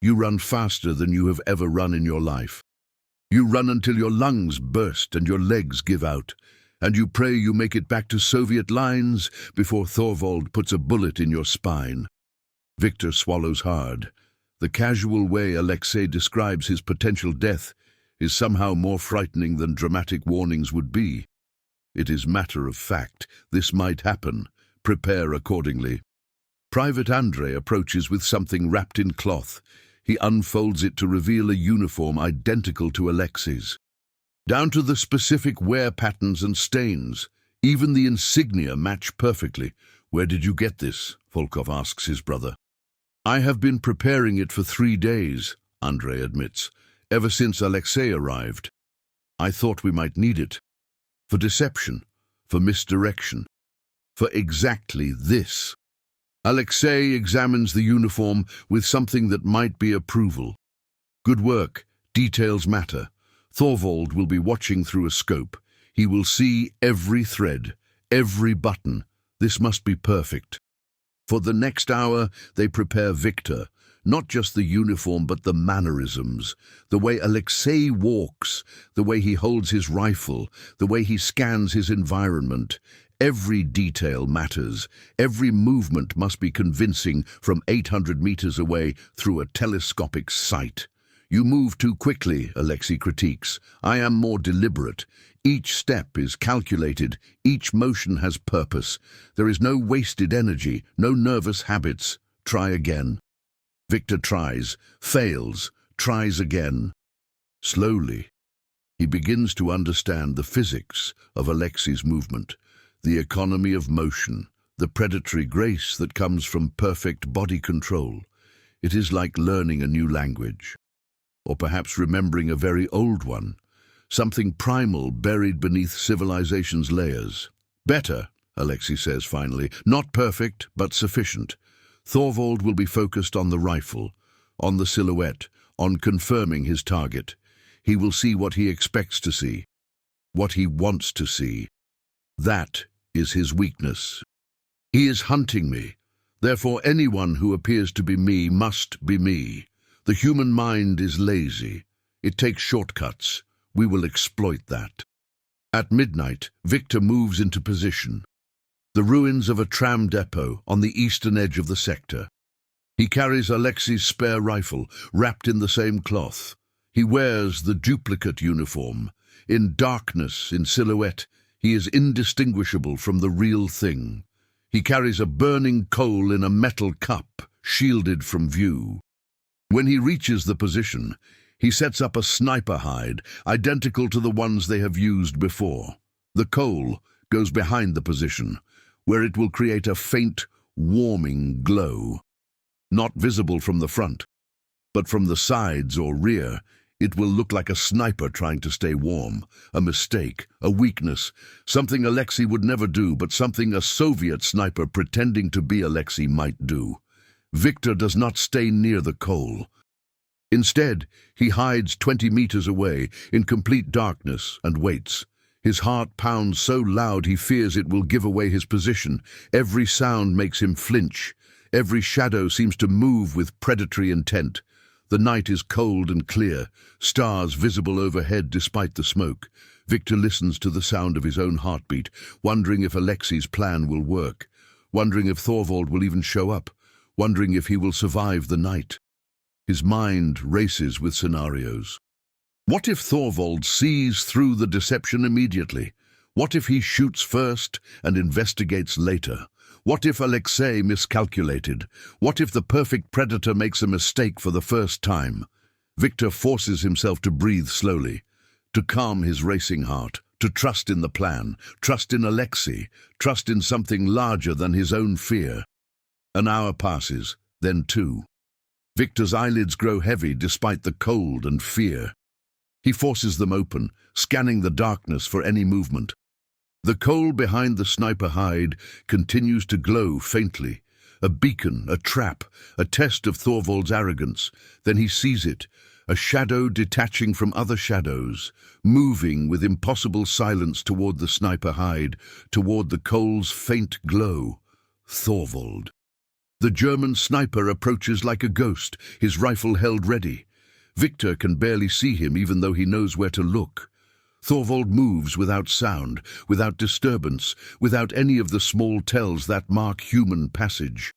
You run faster than you have ever run in your life. You run until your lungs burst and your legs give out, and you pray you make it back to Soviet lines before Thorvald puts a bullet in your spine. Victor swallows hard. The casual way Alexei describes his potential death is somehow more frightening than dramatic warnings would be. It is matter of fact. This might happen. Prepare accordingly. Private Andrei approaches with something wrapped in cloth. He unfolds it to reveal a uniform identical to Alexei's. Down to the specific wear patterns and stains. Even the insignia match perfectly. Where did you get this? Volkov asks his brother. I have been preparing it for 3 days, Andrei admits, ever since Alexei arrived. I thought we might need it. For deception, for misdirection, for exactly this. Alexei examines the uniform with something that might be approval. Good work. Details matter. Thorvald will be watching through a scope. He will see every thread, every button. This must be perfect. For the next hour, they prepare Victor. Not just the uniform, but the mannerisms. The way Alexei walks, the way he holds his rifle, the way he scans his environment. Every detail matters. Every movement must be convincing from 800 meters away through a telescopic sight. You move too quickly, Alexei critiques. I am more deliberate. Each step is calculated. Each motion has purpose. There is no wasted energy, no nervous habits. Try again. Victor tries, fails, tries again. Slowly, he begins to understand the physics of Alexei's movement. The economy of motion, the predatory grace that comes from perfect body control. It is like learning a new language, or perhaps remembering a very old one, something primal buried beneath civilization's layers. Better, Alexei says finally, not perfect, but sufficient. Thorvald will be focused on the rifle, on the silhouette, on confirming his target. He will see what he expects to see, what he wants to see. That is his weakness. He is hunting me. Therefore, anyone who appears to be me must be me. The human mind is lazy. It takes shortcuts. We will exploit that. At midnight, Victor moves into position. The ruins of a tram depot on the eastern edge of the sector. He carries Alexei's spare rifle, wrapped in the same cloth. He wears the duplicate uniform. In darkness, in silhouette, he is indistinguishable from the real thing. He carries a burning coal in a metal cup, shielded from view. When he reaches the position, he sets up a sniper hide, identical to the ones they have used before. The coal goes behind the position, where it will create a faint, warming glow. Not visible from the front, but from the sides or rear, it will look like a sniper trying to stay warm. A mistake, a weakness, something Alexei would never do, but something a Soviet sniper pretending to be Alexei might do. Victor does not stay near the coal. Instead, he hides 20 meters away in complete darkness and waits. His heart pounds so loud he fears it will give away his position. Every sound makes him flinch. Every shadow seems to move with predatory intent. The night is cold and clear, stars visible overhead despite the smoke. Victor listens to the sound of his own heartbeat, wondering if Alexei's plan will work, wondering if Thorvald will even show up, wondering if he will survive the night. His mind races with scenarios. What if Thorvald sees through the deception immediately? What if he shoots first and investigates later? What if Alexei miscalculated? What if the perfect predator makes a mistake for the first time? Victor forces himself to breathe slowly, to calm his racing heart, to trust in the plan, trust in Alexei, trust in something larger than his own fear. An hour passes, then two. Victor's eyelids grow heavy despite the cold and fear. He forces them open, scanning the darkness for any movement. The coal behind the sniper hide continues to glow faintly. A beacon, a trap, a test of Thorvald's arrogance. Then he sees it, a shadow detaching from other shadows, moving with impossible silence toward the sniper hide, toward the coal's faint glow. Thorvald. The German sniper approaches like a ghost, his rifle held ready. Victor can barely see him even though he knows where to look. Thorvald moves without sound, without disturbance, without any of the small tells that mark human passage.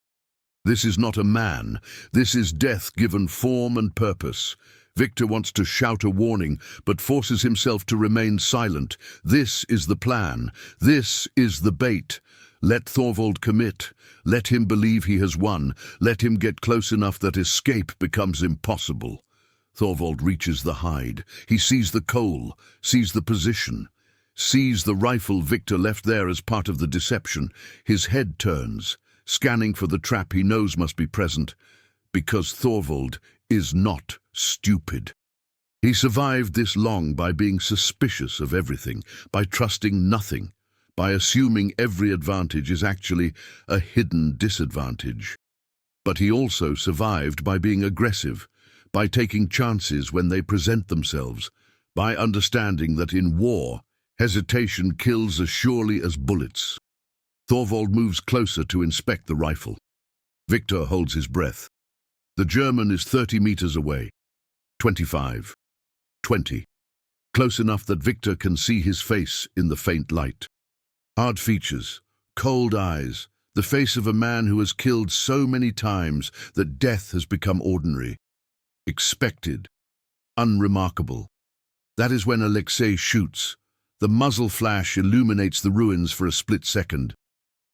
This is not a man. This is death given form and purpose. Victor wants to shout a warning, but forces himself to remain silent. This is the plan. This is the bait. Let Thorvald commit. Let him believe he has won. Let him get close enough that escape becomes impossible. Thorvald reaches the hide. He sees the coal, sees the position, sees the rifle Victor left there as part of the deception. His head turns, scanning for the trap he knows must be present, because Thorvald is not stupid. He survived this long by being suspicious of everything, by trusting nothing, by assuming every advantage is actually a hidden disadvantage. But he also survived by being aggressive, by taking chances when they present themselves, by understanding that in war, hesitation kills as surely as bullets. Thorvald moves closer to inspect the rifle. Victor holds his breath. The German is 30 meters away. 25. 20. Close enough that Victor can see his face in the faint light. Hard features, cold eyes, the face of a man who has killed so many times that death has become ordinary. Expected, unremarkable. That is when Alexei shoots. The muzzle flash illuminates the ruins for a split second.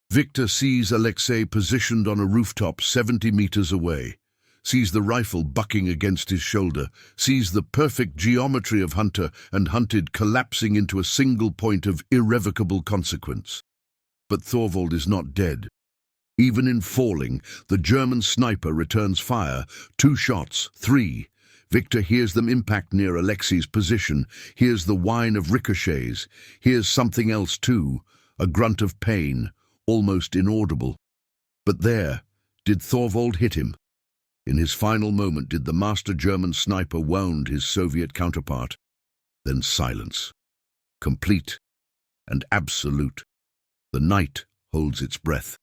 Victor sees Alexei positioned on a rooftop 70 meters away, sees the rifle bucking against his shoulder, sees the perfect geometry of hunter and hunted collapsing into a single point of irrevocable consequence. But Thorvald is not dead. Even in falling, the German sniper returns fire. 2 shots, 3. Victor hears them impact near Alexei's position, hears the whine of ricochets, hears something else too, a grunt of pain, almost inaudible. But there, did Thorvald hit him? In his final moment, did the master German sniper wound his Soviet counterpart? Then silence. Complete and absolute. The night holds its breath.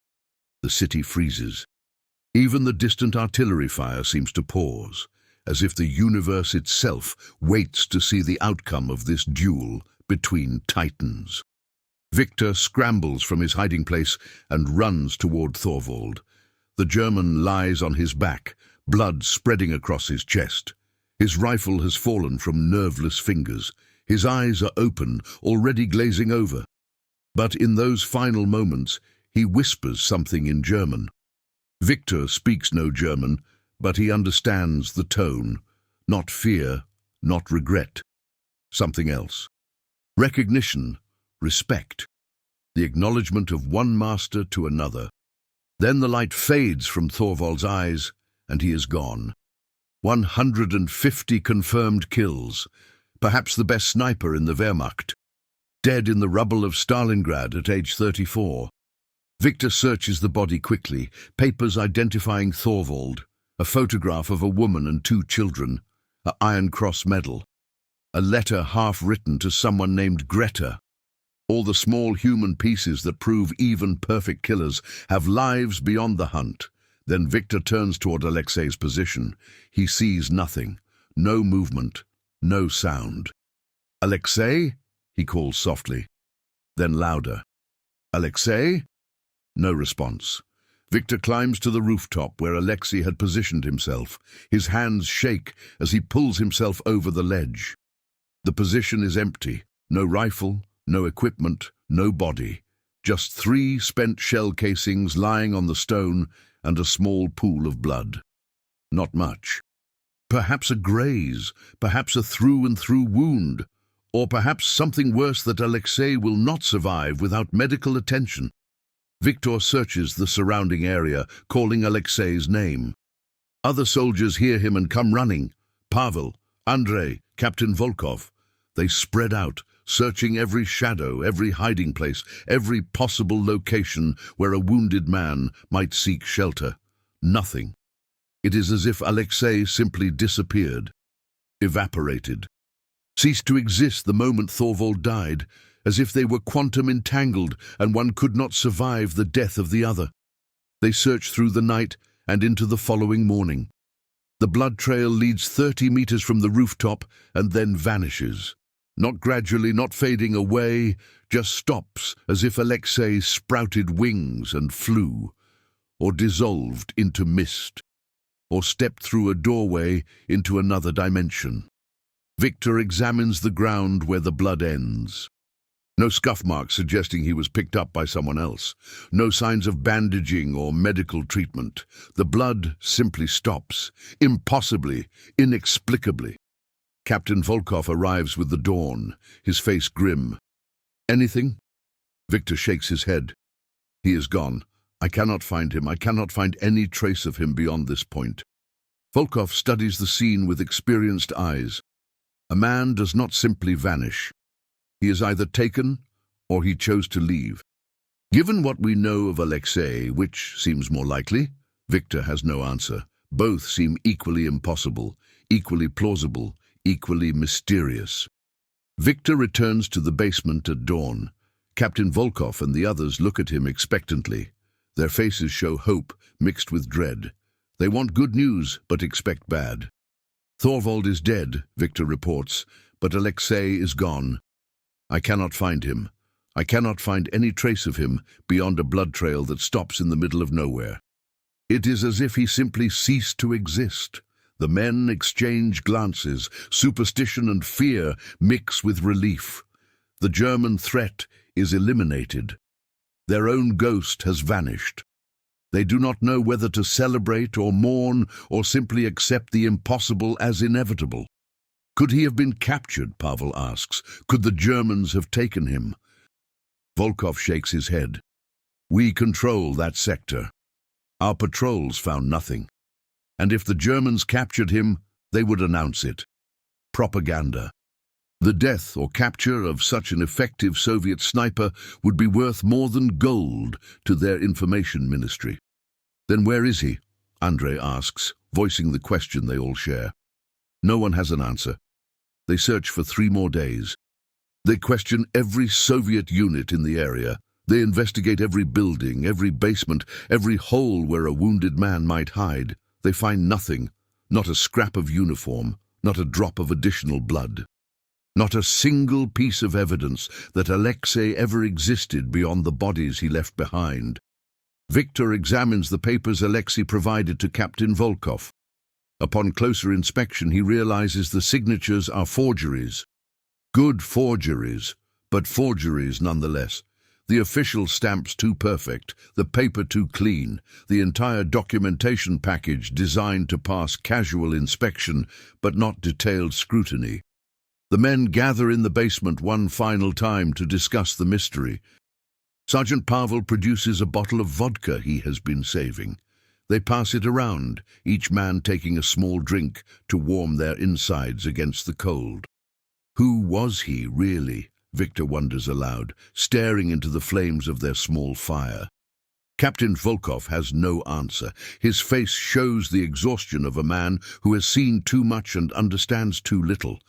The city freezes. Even the distant artillery fire seems to pause, as if the universe itself waits to see the outcome of this duel between titans. Victor scrambles from his hiding place and runs toward Thorvald. The German lies on his back, blood spreading across his chest. His rifle has fallen from nerveless fingers. His eyes are open, already glazing over. But in those final moments, he whispers something in German. Victor speaks no German, but he understands the tone. Not fear, not regret. Something else. Recognition, respect. The acknowledgement of one master to another. Then the light fades from Thorvald's eyes, and he is gone. 150 confirmed kills. Perhaps the best sniper in the Wehrmacht. Dead in the rubble of Stalingrad at age 34. Victor searches the body quickly, papers identifying Thorvald, a photograph of a woman and 2 children, an Iron Cross medal, a letter half-written to someone named Greta. All the small human pieces that prove even perfect killers have lives beyond the hunt. Then Victor turns toward Alexei's position. He sees nothing, no movement, no sound. "Alexei?" he calls softly, then louder. "Alexei?" No response. Victor climbs to the rooftop where Alexei had positioned himself. His hands shake as he pulls himself over the ledge. The position is empty. No rifle, no equipment, no body. Just 3 spent shell casings lying on the stone and a small pool of blood. Not much. Perhaps a graze, perhaps a through-and-through wound, or perhaps something worse that Alexei will not survive without medical attention. Victor searches the surrounding area, calling Alexei's name. Other soldiers hear him and come running. Pavel, Andrei, Captain Volkov. They spread out, searching every shadow, every hiding place, every possible location where a wounded man might seek shelter. Nothing. It is as if Alexei simply disappeared, evaporated, ceased to exist the moment Thorvald died, as if they were quantum entangled and one could not survive the death of the other. They search through the night and into the following morning. The blood trail leads 30 meters from the rooftop and then vanishes. Not gradually, not fading away, just stops as if Alexei sprouted wings and flew, or dissolved into mist, or stepped through a doorway into another dimension. Victor examines the ground where the blood ends. No scuff marks suggesting he was picked up by someone else. No signs of bandaging or medical treatment. The blood simply stops, impossibly, inexplicably. Captain Volkov arrives with the dawn, his face grim. Anything? Victor shakes his head. He is gone. I cannot find him. I cannot find any trace of him beyond this point. Volkov studies the scene with experienced eyes. A man does not simply vanish. He is either taken or he chose to leave. Given what we know of Alexei, which seems more likely? Victor has no answer. Both seem equally impossible, equally plausible, equally mysterious. Victor returns to the basement at dawn. Captain Volkov and the others look at him expectantly. Their faces show hope mixed with dread. They want good news, but expect bad. Thorvald is dead, Victor reports, but Alexei is gone. I cannot find him. I cannot find any trace of him beyond a blood trail that stops in the middle of nowhere. It is as if he simply ceased to exist. The men exchange glances. Superstition and fear mix with relief. The German threat is eliminated. Their own ghost has vanished. They do not know whether to celebrate or mourn or simply accept the impossible as inevitable. Could he have been captured, Pavel asks. Could the Germans have taken him? Volkov shakes his head. We control that sector. Our patrols found nothing. And if the Germans captured him, they would announce it. Propaganda. The death or capture of such an effective Soviet sniper would be worth more than gold to their information ministry. Then where is he? Andrei asks, voicing the question they all share. No one has an answer. They search for 3 more days. They question every Soviet unit in the area. They investigate every building, every basement, every hole where a wounded man might hide. They find nothing, not a scrap of uniform, not a drop of additional blood. Not a single piece of evidence that Alexei ever existed beyond the bodies he left behind. Victor examines the papers Alexei provided to Captain Volkov. Upon closer inspection, he realizes the signatures are forgeries. Good forgeries, but forgeries nonetheless. The official stamps too perfect, the paper too clean, the entire documentation package designed to pass casual inspection, but not detailed scrutiny. The men gather in the basement one final time to discuss the mystery. Sergeant Pavel produces a bottle of vodka he has been saving. They pass it around, each man taking a small drink to warm their insides against the cold. Who was he, really? Victor wonders aloud, staring into the flames of their small fire. Captain Volkov has no answer. His face shows the exhaustion of a man who has seen too much and understands too little.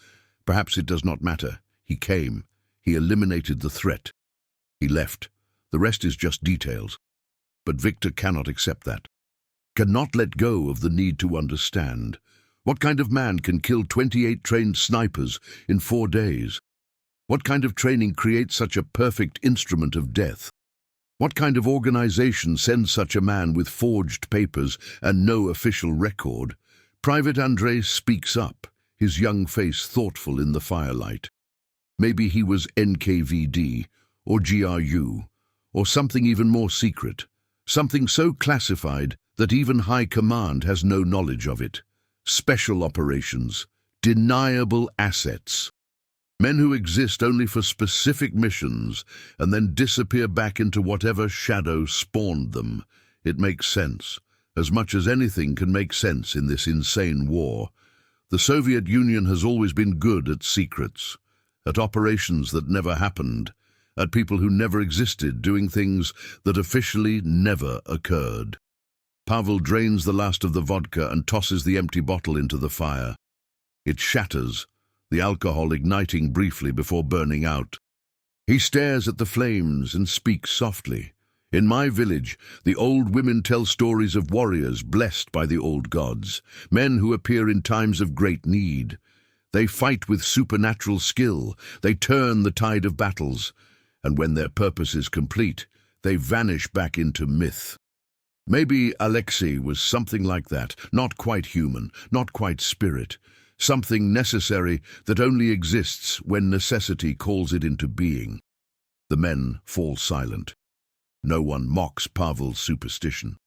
Perhaps it does not matter. He came. He eliminated the threat. He left. The rest is just details. But Victor cannot accept that. Cannot let go of the need to understand. What kind of man can kill 28 trained snipers in 4 days? What kind of training creates such a perfect instrument of death? What kind of organization sends such a man with forged papers and no official record? Private Andrei speaks up. his young face thoughtful in the firelight. Maybe he was NKVD, or GRU, or something even more secret, something so classified that even High Command has no knowledge of it. Special operations, deniable assets. Men who exist only for specific missions and then disappear back into whatever shadow spawned them. It makes sense, as much as anything can make sense in this insane war. The Soviet Union has always been good at secrets, at operations that never happened, at people who never existed doing things that officially never occurred. Pavel drains the last of the vodka and tosses the empty bottle into the fire. It shatters, the alcohol igniting briefly before burning out. He stares at the flames and speaks softly. In my village, the old women tell stories of warriors blessed by the old gods, men who appear in times of great need. They fight with supernatural skill, they turn the tide of battles, and when their purpose is complete, they vanish back into myth. Maybe Alexei was something like that, not quite human, not quite spirit, something necessary that only exists when necessity calls it into being. The men fall silent. No one mocks Pavel's superstition.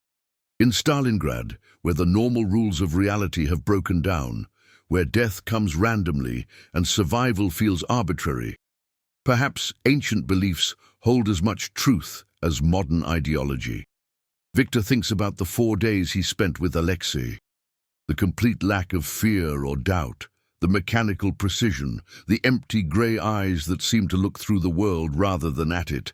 In Stalingrad, where the normal rules of reality have broken down, where death comes randomly and survival feels arbitrary, perhaps ancient beliefs hold as much truth as modern ideology. Victor thinks about the 4 days he spent with Alexei. The complete lack of fear or doubt, the mechanical precision, the empty grey eyes that seem to look through the world rather than at it.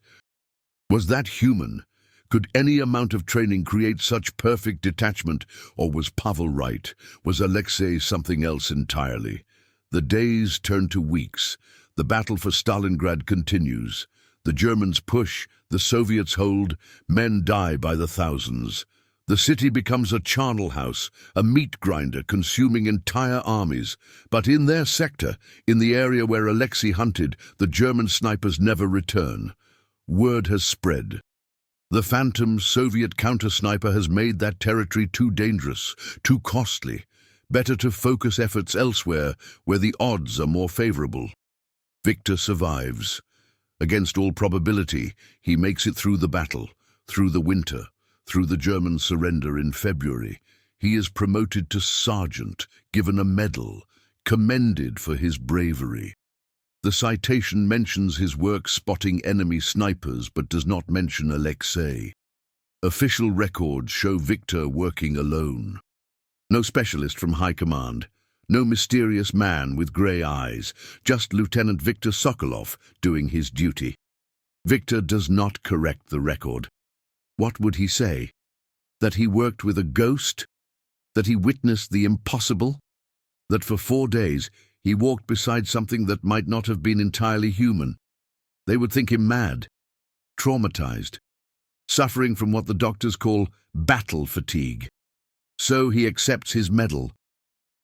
Was that human? Could any amount of training create such perfect detachment, or was Pavel right? Was Alexei something else entirely? The days turn to weeks. The battle for Stalingrad continues. The Germans push, the Soviets hold, men die by the thousands. The city becomes a charnel house, a meat grinder consuming entire armies. But in their sector, in the area where Alexei hunted, the German snipers never return. Word has spread. The phantom Soviet counter-sniper has made that territory too dangerous, too costly. Better to focus efforts elsewhere, where the odds are more favorable. Victor survives. Against all probability, he makes it through the battle, through the winter, through the German surrender in February. He is promoted to sergeant, given a medal, commended for his bravery. The citation mentions his work spotting enemy snipers but does not mention Alexei. Official records show Victor working alone. No specialist from High Command, no mysterious man with grey eyes, just Lieutenant Viktor Sokolov doing his duty. Victor does not correct the record. What would he say? That he worked with a ghost? That he witnessed the impossible? That for 4 days he walked beside something that might not have been entirely human? They would think him mad, traumatized, suffering from what the doctors call battle fatigue. So he accepts his medal,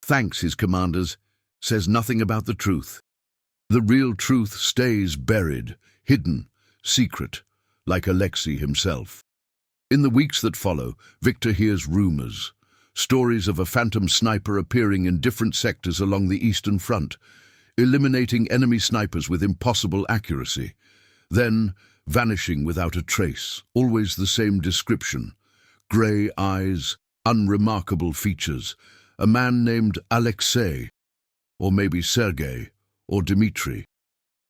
thanks his commanders, says nothing about the truth. The real truth stays buried, hidden, secret, like Alexei himself. In the weeks that follow, Victor hears rumors, stories of a phantom sniper appearing in different sectors along the Eastern Front, eliminating enemy snipers with impossible accuracy, then vanishing without a trace, always the same description: grey eyes, unremarkable features, a man named Alexei, or maybe Sergei, or Dmitri.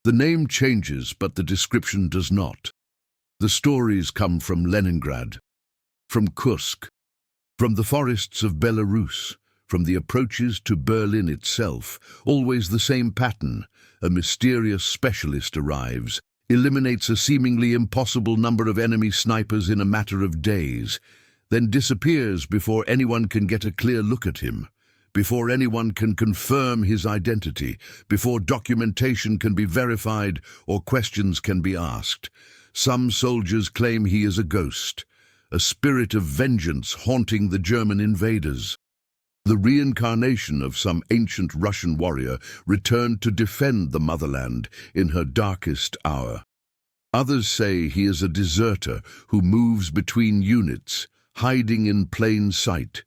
The name changes, but the description does not. The stories come from Leningrad, from Kursk, from the forests of Belarus, from the approaches to Berlin itself. Always the same pattern: a mysterious specialist arrives, eliminates a seemingly impossible number of enemy snipers in a matter of days, then disappears before anyone can get a clear look at him, before anyone can confirm his identity, before documentation can be verified or questions can be asked. Some soldiers claim he is a ghost, a spirit of vengeance haunting the German invaders. The reincarnation of some ancient Russian warrior returned to defend the motherland in her darkest hour. Others say he is a deserter who moves between units, hiding in plain sight,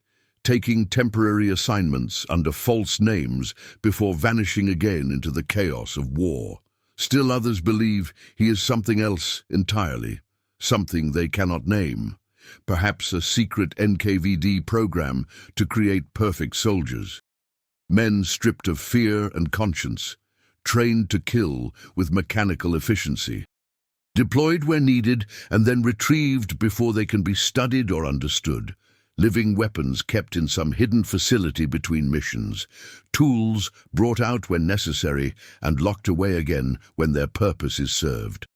taking temporary assignments under false names before vanishing again into the chaos of war. Still others believe he is something else entirely, something they cannot name, perhaps a secret NKVD program to create perfect soldiers. Men stripped of fear and conscience, trained to kill with mechanical efficiency, deployed where needed and then retrieved before they can be studied or understood. Living weapons kept in some hidden facility between missions, tools brought out when necessary and locked away again when their purpose is served.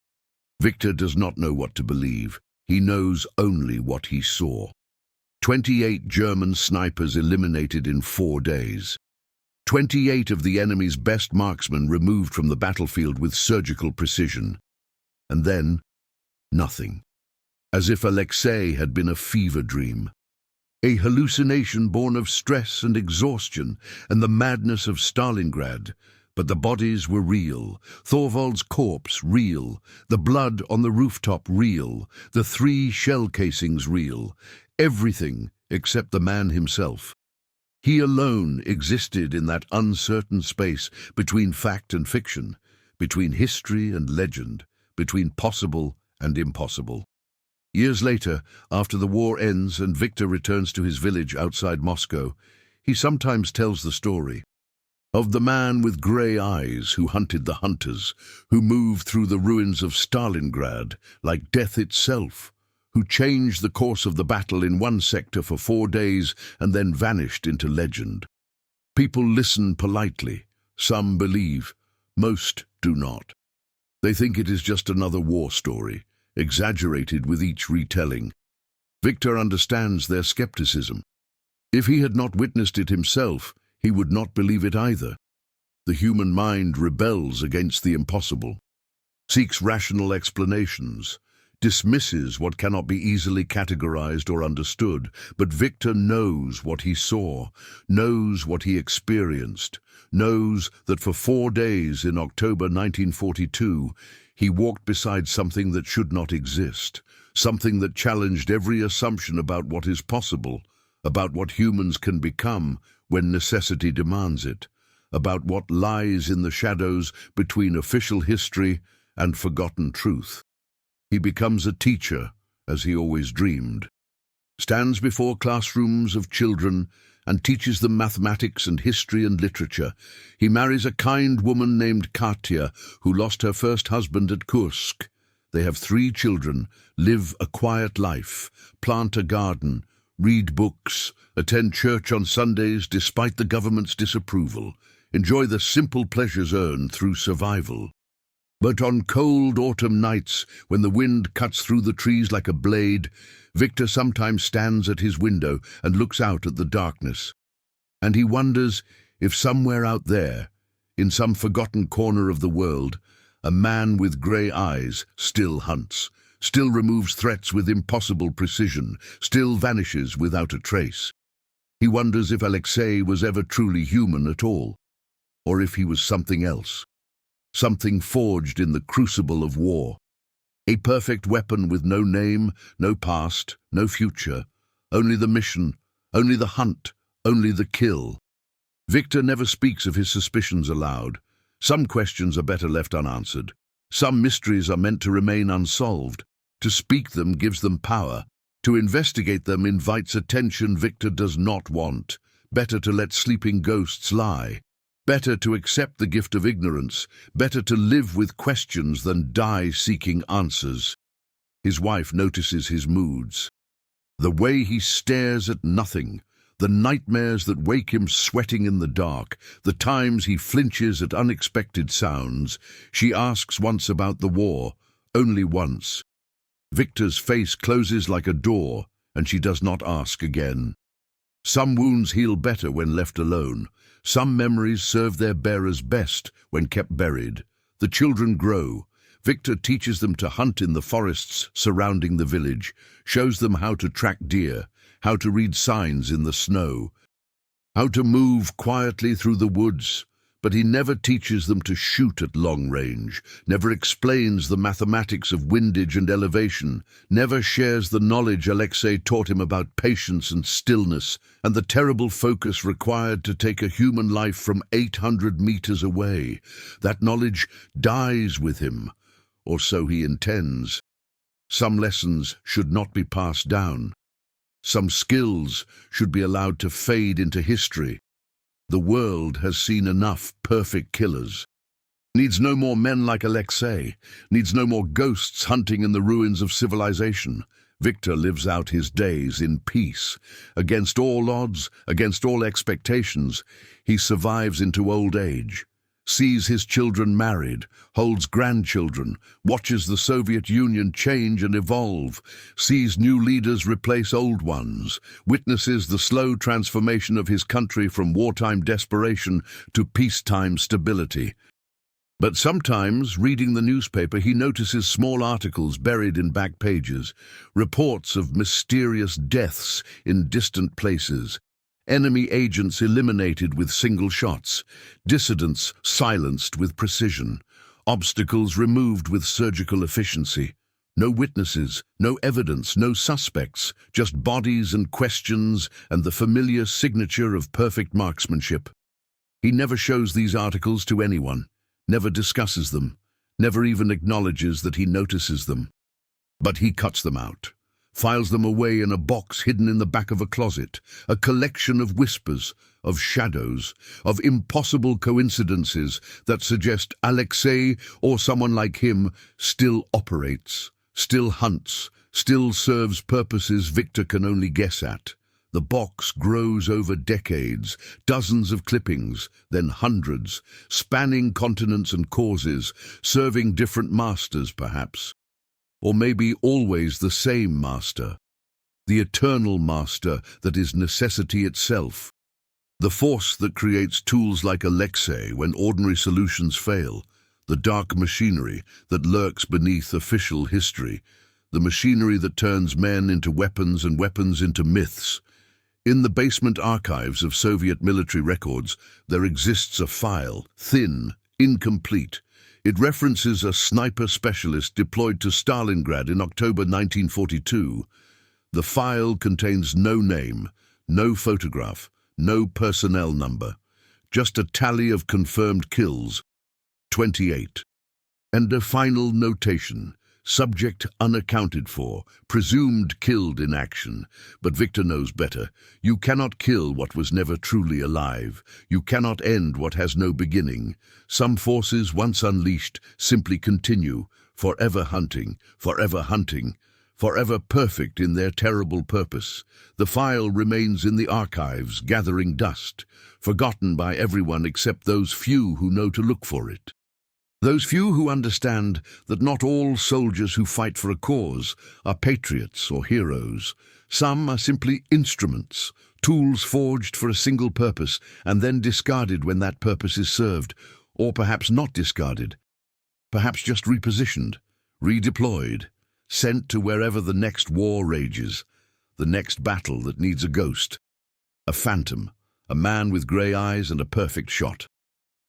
Victor does not know what to believe. He knows only what he saw. 28 German snipers eliminated in 4 days. 28 of the enemy's best marksmen removed from the battlefield with surgical precision. And then, nothing. As if Alexei had been a fever dream. A hallucination born of stress and exhaustion and the madness of Stalingrad. But the bodies were real, Thorvald's corpse real, the blood on the rooftop real, the 3 shell casings real, everything except the man himself. He alone existed in that uncertain space between fact and fiction, between history and legend, between possible and impossible. Years later, after the war ends and Victor returns to his village outside Moscow, he sometimes tells the story of the man with grey eyes who hunted the hunters, who moved through the ruins of Stalingrad like death itself, who changed the course of the battle in one sector for 4 days and then vanished into legend. People listen politely. Some believe. Most do not. They think it is just another war story, exaggerated with each retelling. Victor understands their skepticism. If he had not witnessed it himself, he would not believe it either. The human mind rebels against the impossible, seeks rational explanations, dismisses what cannot be easily categorized or understood, but Victor knows what he saw, knows what he experienced, knows that for 4 days in October 1942, he walked beside something that should not exist, something that challenged every assumption about what is possible, about what humans can become when necessity demands it, about what lies in the shadows between official history and forgotten truth. He becomes a teacher, as he always dreamed, stands before classrooms of children and teaches them mathematics and history and literature. He marries a kind woman named Katya, who lost her first husband at Kursk. They have 3 children, live a quiet life, plant a garden, read books, attend church on Sundays despite the government's disapproval, enjoy the simple pleasures earned through survival. But on cold autumn nights, when the wind cuts through the trees like a blade, Victor sometimes stands at his window and looks out at the darkness. And he wonders if somewhere out there, in some forgotten corner of the world, a man with grey eyes still hunts, still removes threats with impossible precision, still vanishes without a trace. He wonders if Alexei was ever truly human at all, or if he was something else. Something forged in the crucible of war. A perfect weapon with no name, no past, no future. Only the mission, only the hunt, only the kill. Victor never speaks of his suspicions aloud. Some questions are better left unanswered. Some mysteries are meant to remain unsolved. To speak them gives them power. To investigate them invites attention Victor does not want. Better to let sleeping ghosts lie. Better to accept the gift of ignorance, better to live with questions than die seeking answers. His wife notices his moods. The way he stares at nothing, the nightmares that wake him sweating in the dark, the times he flinches at unexpected sounds. She asks once about the war, only once. Victor's face closes like a door, and she does not ask again. Some wounds heal better when left alone. Some memories serve their bearers best when kept buried. The children grow. Victor teaches them to hunt in the forests surrounding the village, shows them how to track deer, how to read signs in the snow, how to move quietly through the woods. But he never teaches them to shoot at long range, never explains the mathematics of windage and elevation, never shares the knowledge Alexei taught him about patience and stillness, and the terrible focus required to take a human life from 800 meters away. That knowledge dies with him, or so he intends. Some lessons should not be passed down. Some skills should be allowed to fade into history. The world has seen enough perfect killers. Needs no more men like Alexei, needs no more ghosts hunting in the ruins of civilization. Victor lives out his days in peace. Against all odds, against all expectations, he survives into old age. Sees his children married, holds grandchildren, watches the Soviet Union change and evolve, sees new leaders replace old ones, witnesses the slow transformation of his country from wartime desperation to peacetime stability. But sometimes, reading the newspaper, he notices small articles buried in back pages, reports of mysterious deaths in distant places, enemy agents eliminated with single shots, dissidents silenced with precision, obstacles removed with surgical efficiency. No witnesses, no evidence, no suspects, just bodies and questions and the familiar signature of perfect marksmanship. He never shows these articles to anyone, never discusses them, never even acknowledges that he notices them. But he cuts them out. Files them away in a box hidden in the back of a closet, a collection of whispers, of shadows, of impossible coincidences that suggest Alexei or someone like him still operates, still hunts, still serves purposes Victor can only guess at. The box grows over decades, dozens of clippings, then hundreds, spanning continents and causes, serving different masters perhaps. Or maybe always the same master, the eternal master that is necessity itself, the force that creates tools like Alexei when ordinary solutions fail, the dark machinery that lurks beneath official history, the machinery that turns men into weapons and weapons into myths. In the basement archives of Soviet military records, there exists a file, thin, incomplete. It references a sniper specialist deployed to Stalingrad in October 1942. The file contains no name, no photograph, no personnel number, just a tally of confirmed kills, 28. And a final notation, subject unaccounted for, presumed killed in action. But Victor knows better. You cannot kill what was never truly alive. You cannot end what has no beginning. Some forces, once unleashed, simply continue, forever hunting, forever perfect in their terrible purpose. The file remains in the archives, gathering dust, forgotten by everyone except those few who know to look for it. Those few who understand that not all soldiers who fight for a cause are patriots or heroes. Some are simply instruments, tools forged for a single purpose and then discarded when that purpose is served, or perhaps not discarded, perhaps just repositioned, redeployed, sent to wherever the next war rages, the next battle that needs a ghost, a phantom, a man with grey eyes and a perfect shot.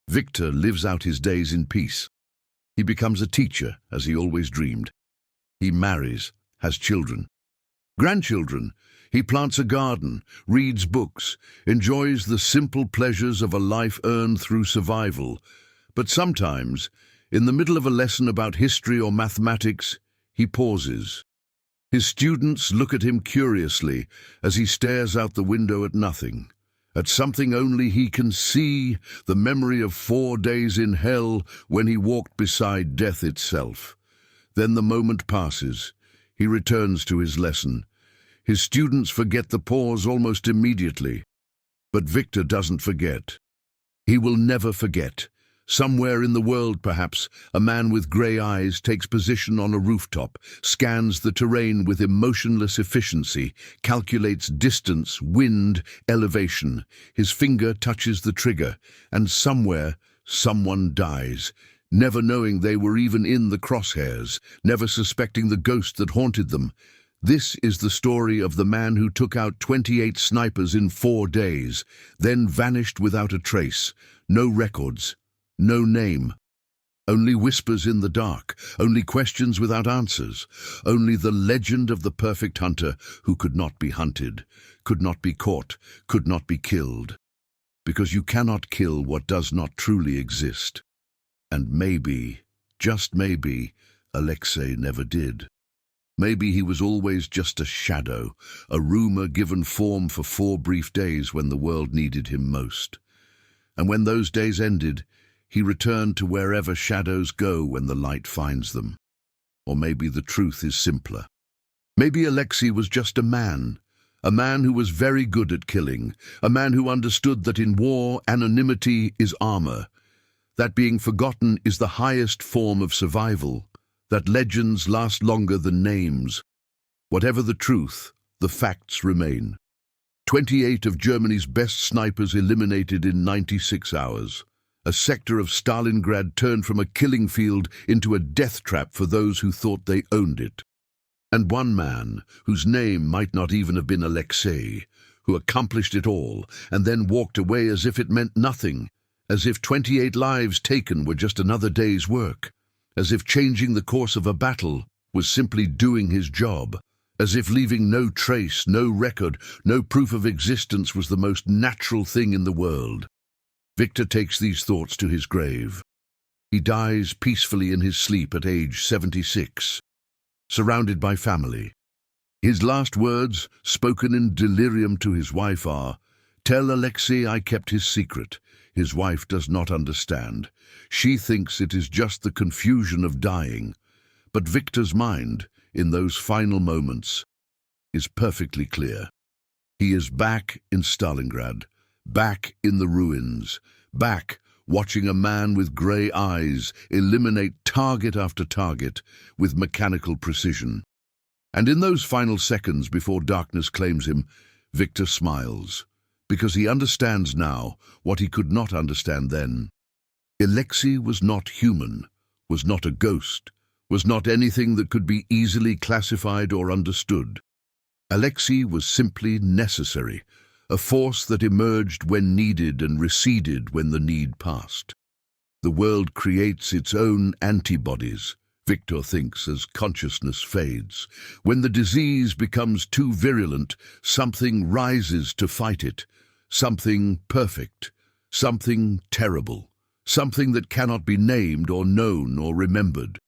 Victor lives out his days in peace. He becomes a teacher, as he always dreamed. He marries, has children. Grandchildren. He plants a garden, reads books, enjoys the simple pleasures of a life earned through survival. But sometimes, in the middle of a lesson about history or mathematics, he pauses. His students look at him curiously as he stares out the window at nothing. At something only he can see, the memory of 4 days in hell when he walked beside death itself. Then the moment passes. He returns to his lesson. His students forget the pause almost immediately. But Victor doesn't forget. He will never forget. Somewhere in the world, perhaps, a man with grey eyes takes position on a rooftop, scans the terrain with emotionless efficiency, calculates distance, wind, elevation. His finger touches the trigger, and somewhere, someone dies, never knowing they were even in the crosshairs, never suspecting the ghost that haunted them. This is the story of the man who took out 28 snipers in 4 days, then vanished without a trace, no records, no name. Only whispers in the dark, only questions without answers, only the legend of the perfect hunter who could not be hunted, could not be caught, could not be killed. Because you cannot kill what does not truly exist. And maybe, just maybe, Alexei never did. Maybe he was always just a shadow, a rumor given form for 4 brief days when the world needed him most. And when those days ended, he returned to wherever shadows go when the light finds them. Or maybe the truth is simpler. Maybe Alexei was just a man who was very good at killing, a man who understood that in war anonymity is armor, that being forgotten is the highest form of survival, that legends last longer than names. Whatever the truth, the facts remain. 28 of Germany's best snipers eliminated in 96 hours. A sector of Stalingrad turned from a killing field into a death trap for those who thought they owned it. And one man, whose name might not even have been Alexei, who accomplished it all and then walked away as if it meant nothing, as if 28 lives taken were just another day's work, as if changing the course of a battle was simply doing his job, as if leaving no trace, no record, no proof of existence was the most natural thing in the world. Victor takes these thoughts to his grave. He dies peacefully in his sleep at age 76, surrounded by family. His last words, spoken in delirium to his wife, are, "Tell Alexei I kept his secret." His wife does not understand. She thinks it is just the confusion of dying. But Victor's mind, in those final moments, is perfectly clear. He is back in Stalingrad, back in the ruins, back watching a man with grey eyes eliminate target after target with mechanical precision. And in those final seconds before darkness claims him, Victor smiles, because he understands now what he could not understand then. Alexei was not human, was not a ghost, was not anything that could be easily classified or understood. Alexei was simply necessary, a force that emerged when needed and receded when the need passed. The world creates its own antibodies, Victor thinks, as consciousness fades. When the disease becomes too virulent, something rises to fight it, something perfect, something terrible, something that cannot be named or known or remembered.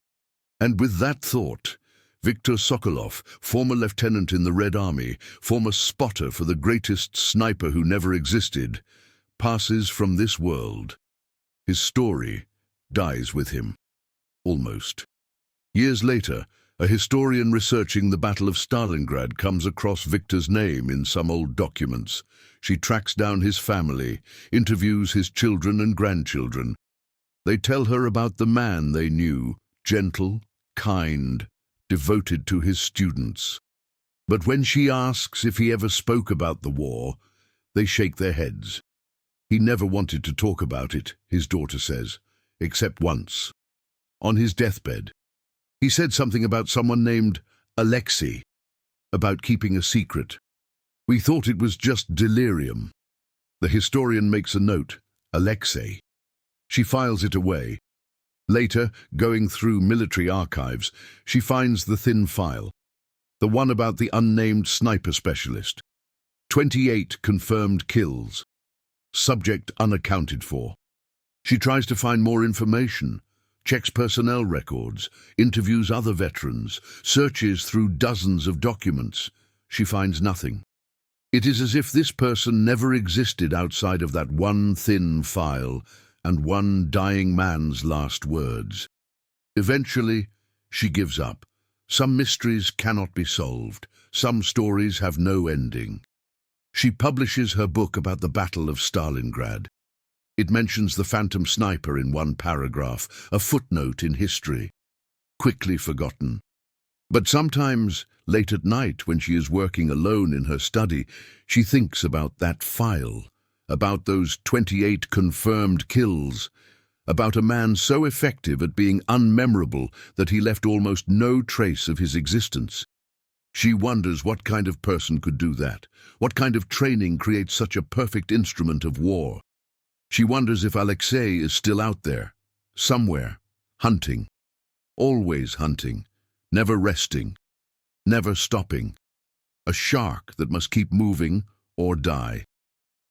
And with that thought, Viktor Sokolov, former lieutenant in the Red Army, former spotter for the greatest sniper who never existed, passes from this world. His story dies with him. Almost. Years later, a historian researching the Battle of Stalingrad comes across Victor's name in some old documents. She tracks down his family, interviews his children and grandchildren. They tell her about the man they knew, gentle, kind, devoted to his students. But when she asks if he ever spoke about the war, they shake their heads. He never wanted to talk about it, his daughter says, except once. On his deathbed, he said something about someone named Alexei, about keeping a secret. We thought it was just delirium. The historian makes a note, Alexei. She files it away. Later, going through military archives, she finds the thin file, the one about the unnamed sniper specialist. 28 confirmed kills. Subject unaccounted for. She tries to find more information, checks personnel records, interviews other veterans, searches through dozens of documents. She finds nothing. It is as if this person never existed outside of that one thin file and one dying man's last words. Eventually, she gives up. Some mysteries cannot be solved. Some stories have no ending. She publishes her book about the Battle of Stalingrad. It mentions the phantom sniper in one paragraph, a footnote in history, quickly forgotten. But sometimes, late at night, when she is working alone in her study, she thinks about that file, about those 28 confirmed kills, about a man so effective at being unmemorable that he left almost no trace of his existence. She wonders what kind of person could do that, what kind of training creates such a perfect instrument of war. She wonders if Alexei is still out there, somewhere, hunting, always hunting, never resting, never stopping. A shark that must keep moving or die.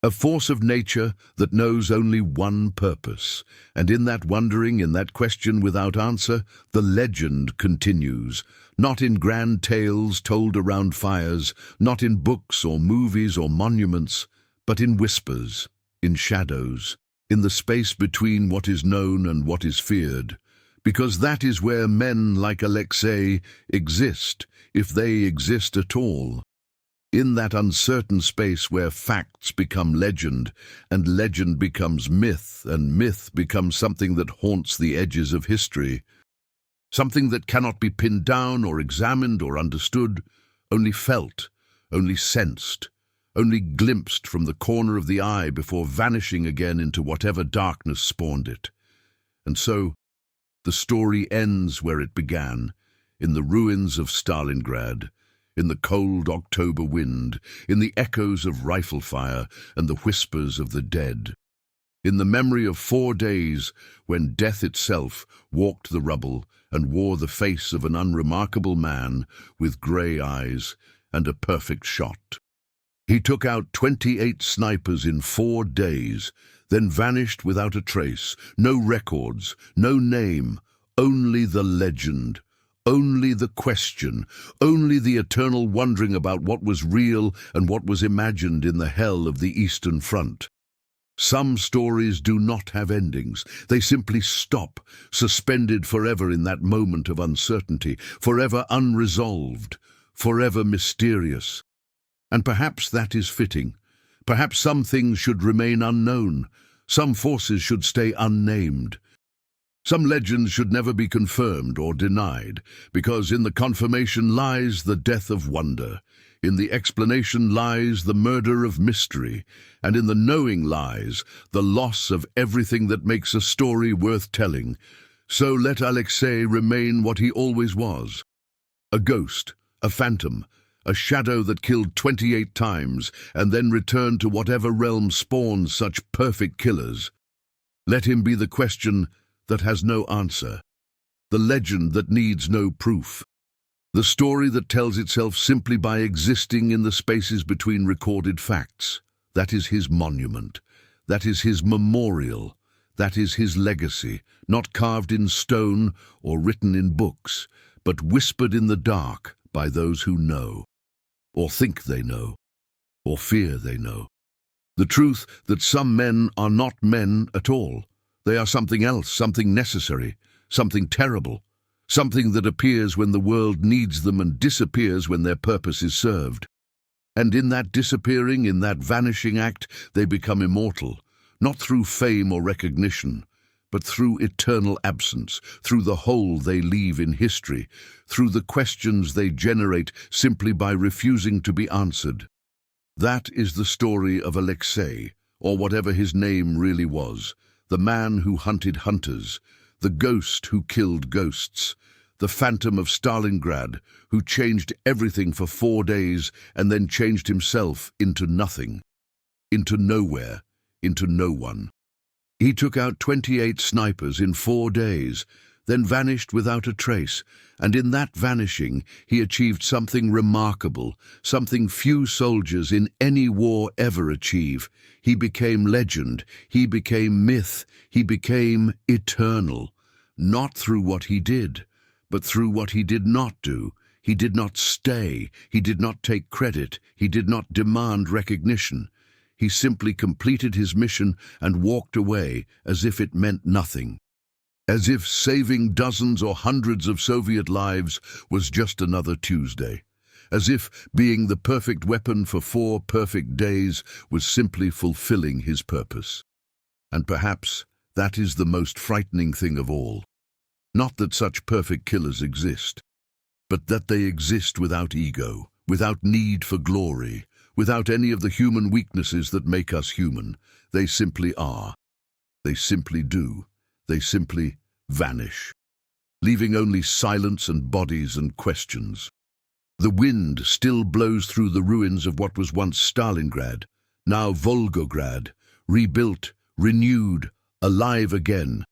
A force of nature that knows only one purpose, and in that wondering, in that question without answer, the legend continues, not in grand tales told around fires, not in books or movies or monuments, but in whispers, in shadows, in the space between what is known and what is feared, because that is where men like Alexei exist, if they exist at all. In that uncertain space where facts become legend, and legend becomes myth, and myth becomes something that haunts the edges of history. Something that cannot be pinned down or examined or understood, only felt, only sensed, only glimpsed from the corner of the eye before vanishing again into whatever darkness spawned it. And so, the story ends where it began, in the ruins of Stalingrad, in the cold October wind, in the echoes of rifle fire and the whispers of the dead. In the memory of 4 days when death itself walked the rubble and wore the face of an unremarkable man with grey eyes and a perfect shot. He took out 28 snipers in 4 days, then vanished without a trace, no records, no name, only the legend. Only the question, only the eternal wondering about what was real and what was imagined in the hell of the Eastern Front. Some stories do not have endings. They simply stop, suspended forever in that moment of uncertainty, forever unresolved, forever mysterious. And perhaps that is fitting. Perhaps some things should remain unknown. Some forces should stay unnamed. Some legends should never be confirmed or denied, because in the confirmation lies the death of wonder, in the explanation lies the murder of mystery, and in the knowing lies the loss of everything that makes a story worth telling. So let Alexei remain what he always was, a ghost, a phantom, a shadow that killed 28 times and then returned to whatever realm spawned such perfect killers. Let him be the question that has no answer, the legend that needs no proof, the story that tells itself simply by existing in the spaces between recorded facts. That is his monument, that is his memorial, that is his legacy, not carved in stone or written in books, but whispered in the dark by those who know, or think they know, or fear they know. The truth that some men are not men at all. They are something else, something necessary, something terrible, something that appears when the world needs them and disappears when their purpose is served. And in that disappearing, in that vanishing act, they become immortal, not through fame or recognition, but through eternal absence, through the hole they leave in history, through the questions they generate simply by refusing to be answered. That is the story of Alexei, or whatever his name really was. The man who hunted hunters, the ghost who killed ghosts, the phantom of Stalingrad who changed everything for 4 days and then changed himself into nothing, into nowhere, into no one. He took out 28 snipers in 4 days, then vanished without a trace, and in that vanishing he achieved something remarkable, something few soldiers in any war ever achieve. He became legend, he became myth, he became eternal, not through what he did, but through what he did not do. He did not stay, he did not take credit, he did not demand recognition. He simply completed his mission and walked away as if it meant nothing. As if saving dozens or hundreds of Soviet lives was just another Tuesday. As if being the perfect weapon for 4 perfect days was simply fulfilling his purpose. And perhaps that is the most frightening thing of all. Not that such perfect killers exist, but that they exist without ego, without need for glory, without any of the human weaknesses that make us human. They simply are. They simply do. They simply vanish, leaving only silence and bodies and questions. The wind still blows through the ruins of what was once Stalingrad, now Volgograd, rebuilt, renewed, alive again.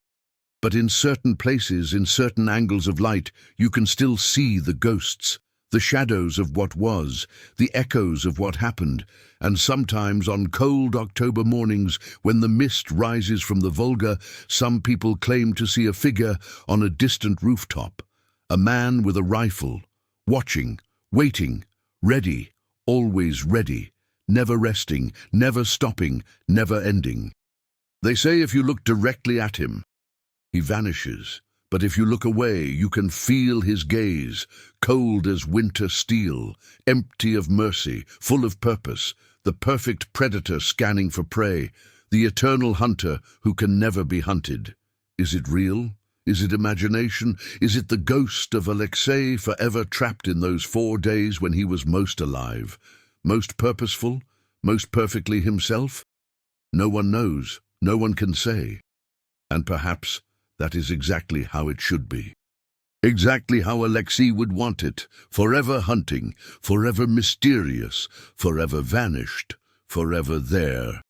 But in certain places, in certain angles of light, you can still see the ghosts, the shadows of what was, the echoes of what happened, and sometimes on cold October mornings when the mist rises from the Volga, some people claim to see a figure on a distant rooftop, a man with a rifle, watching, waiting, ready, always ready, never resting, never stopping, never ending. They say if you look directly at him, he vanishes. But if you look away, you can feel his gaze, cold as winter steel, empty of mercy, full of purpose, the perfect predator scanning for prey, the eternal hunter who can never be hunted. Is it real? Is it imagination? Is it the ghost of Alexei forever trapped in those 4 days when he was most alive, most purposeful, most perfectly himself? No one knows, no one can say. And perhaps that is exactly how it should be. Exactly how Alexei would want it, forever hunting, forever mysterious, forever vanished, forever there.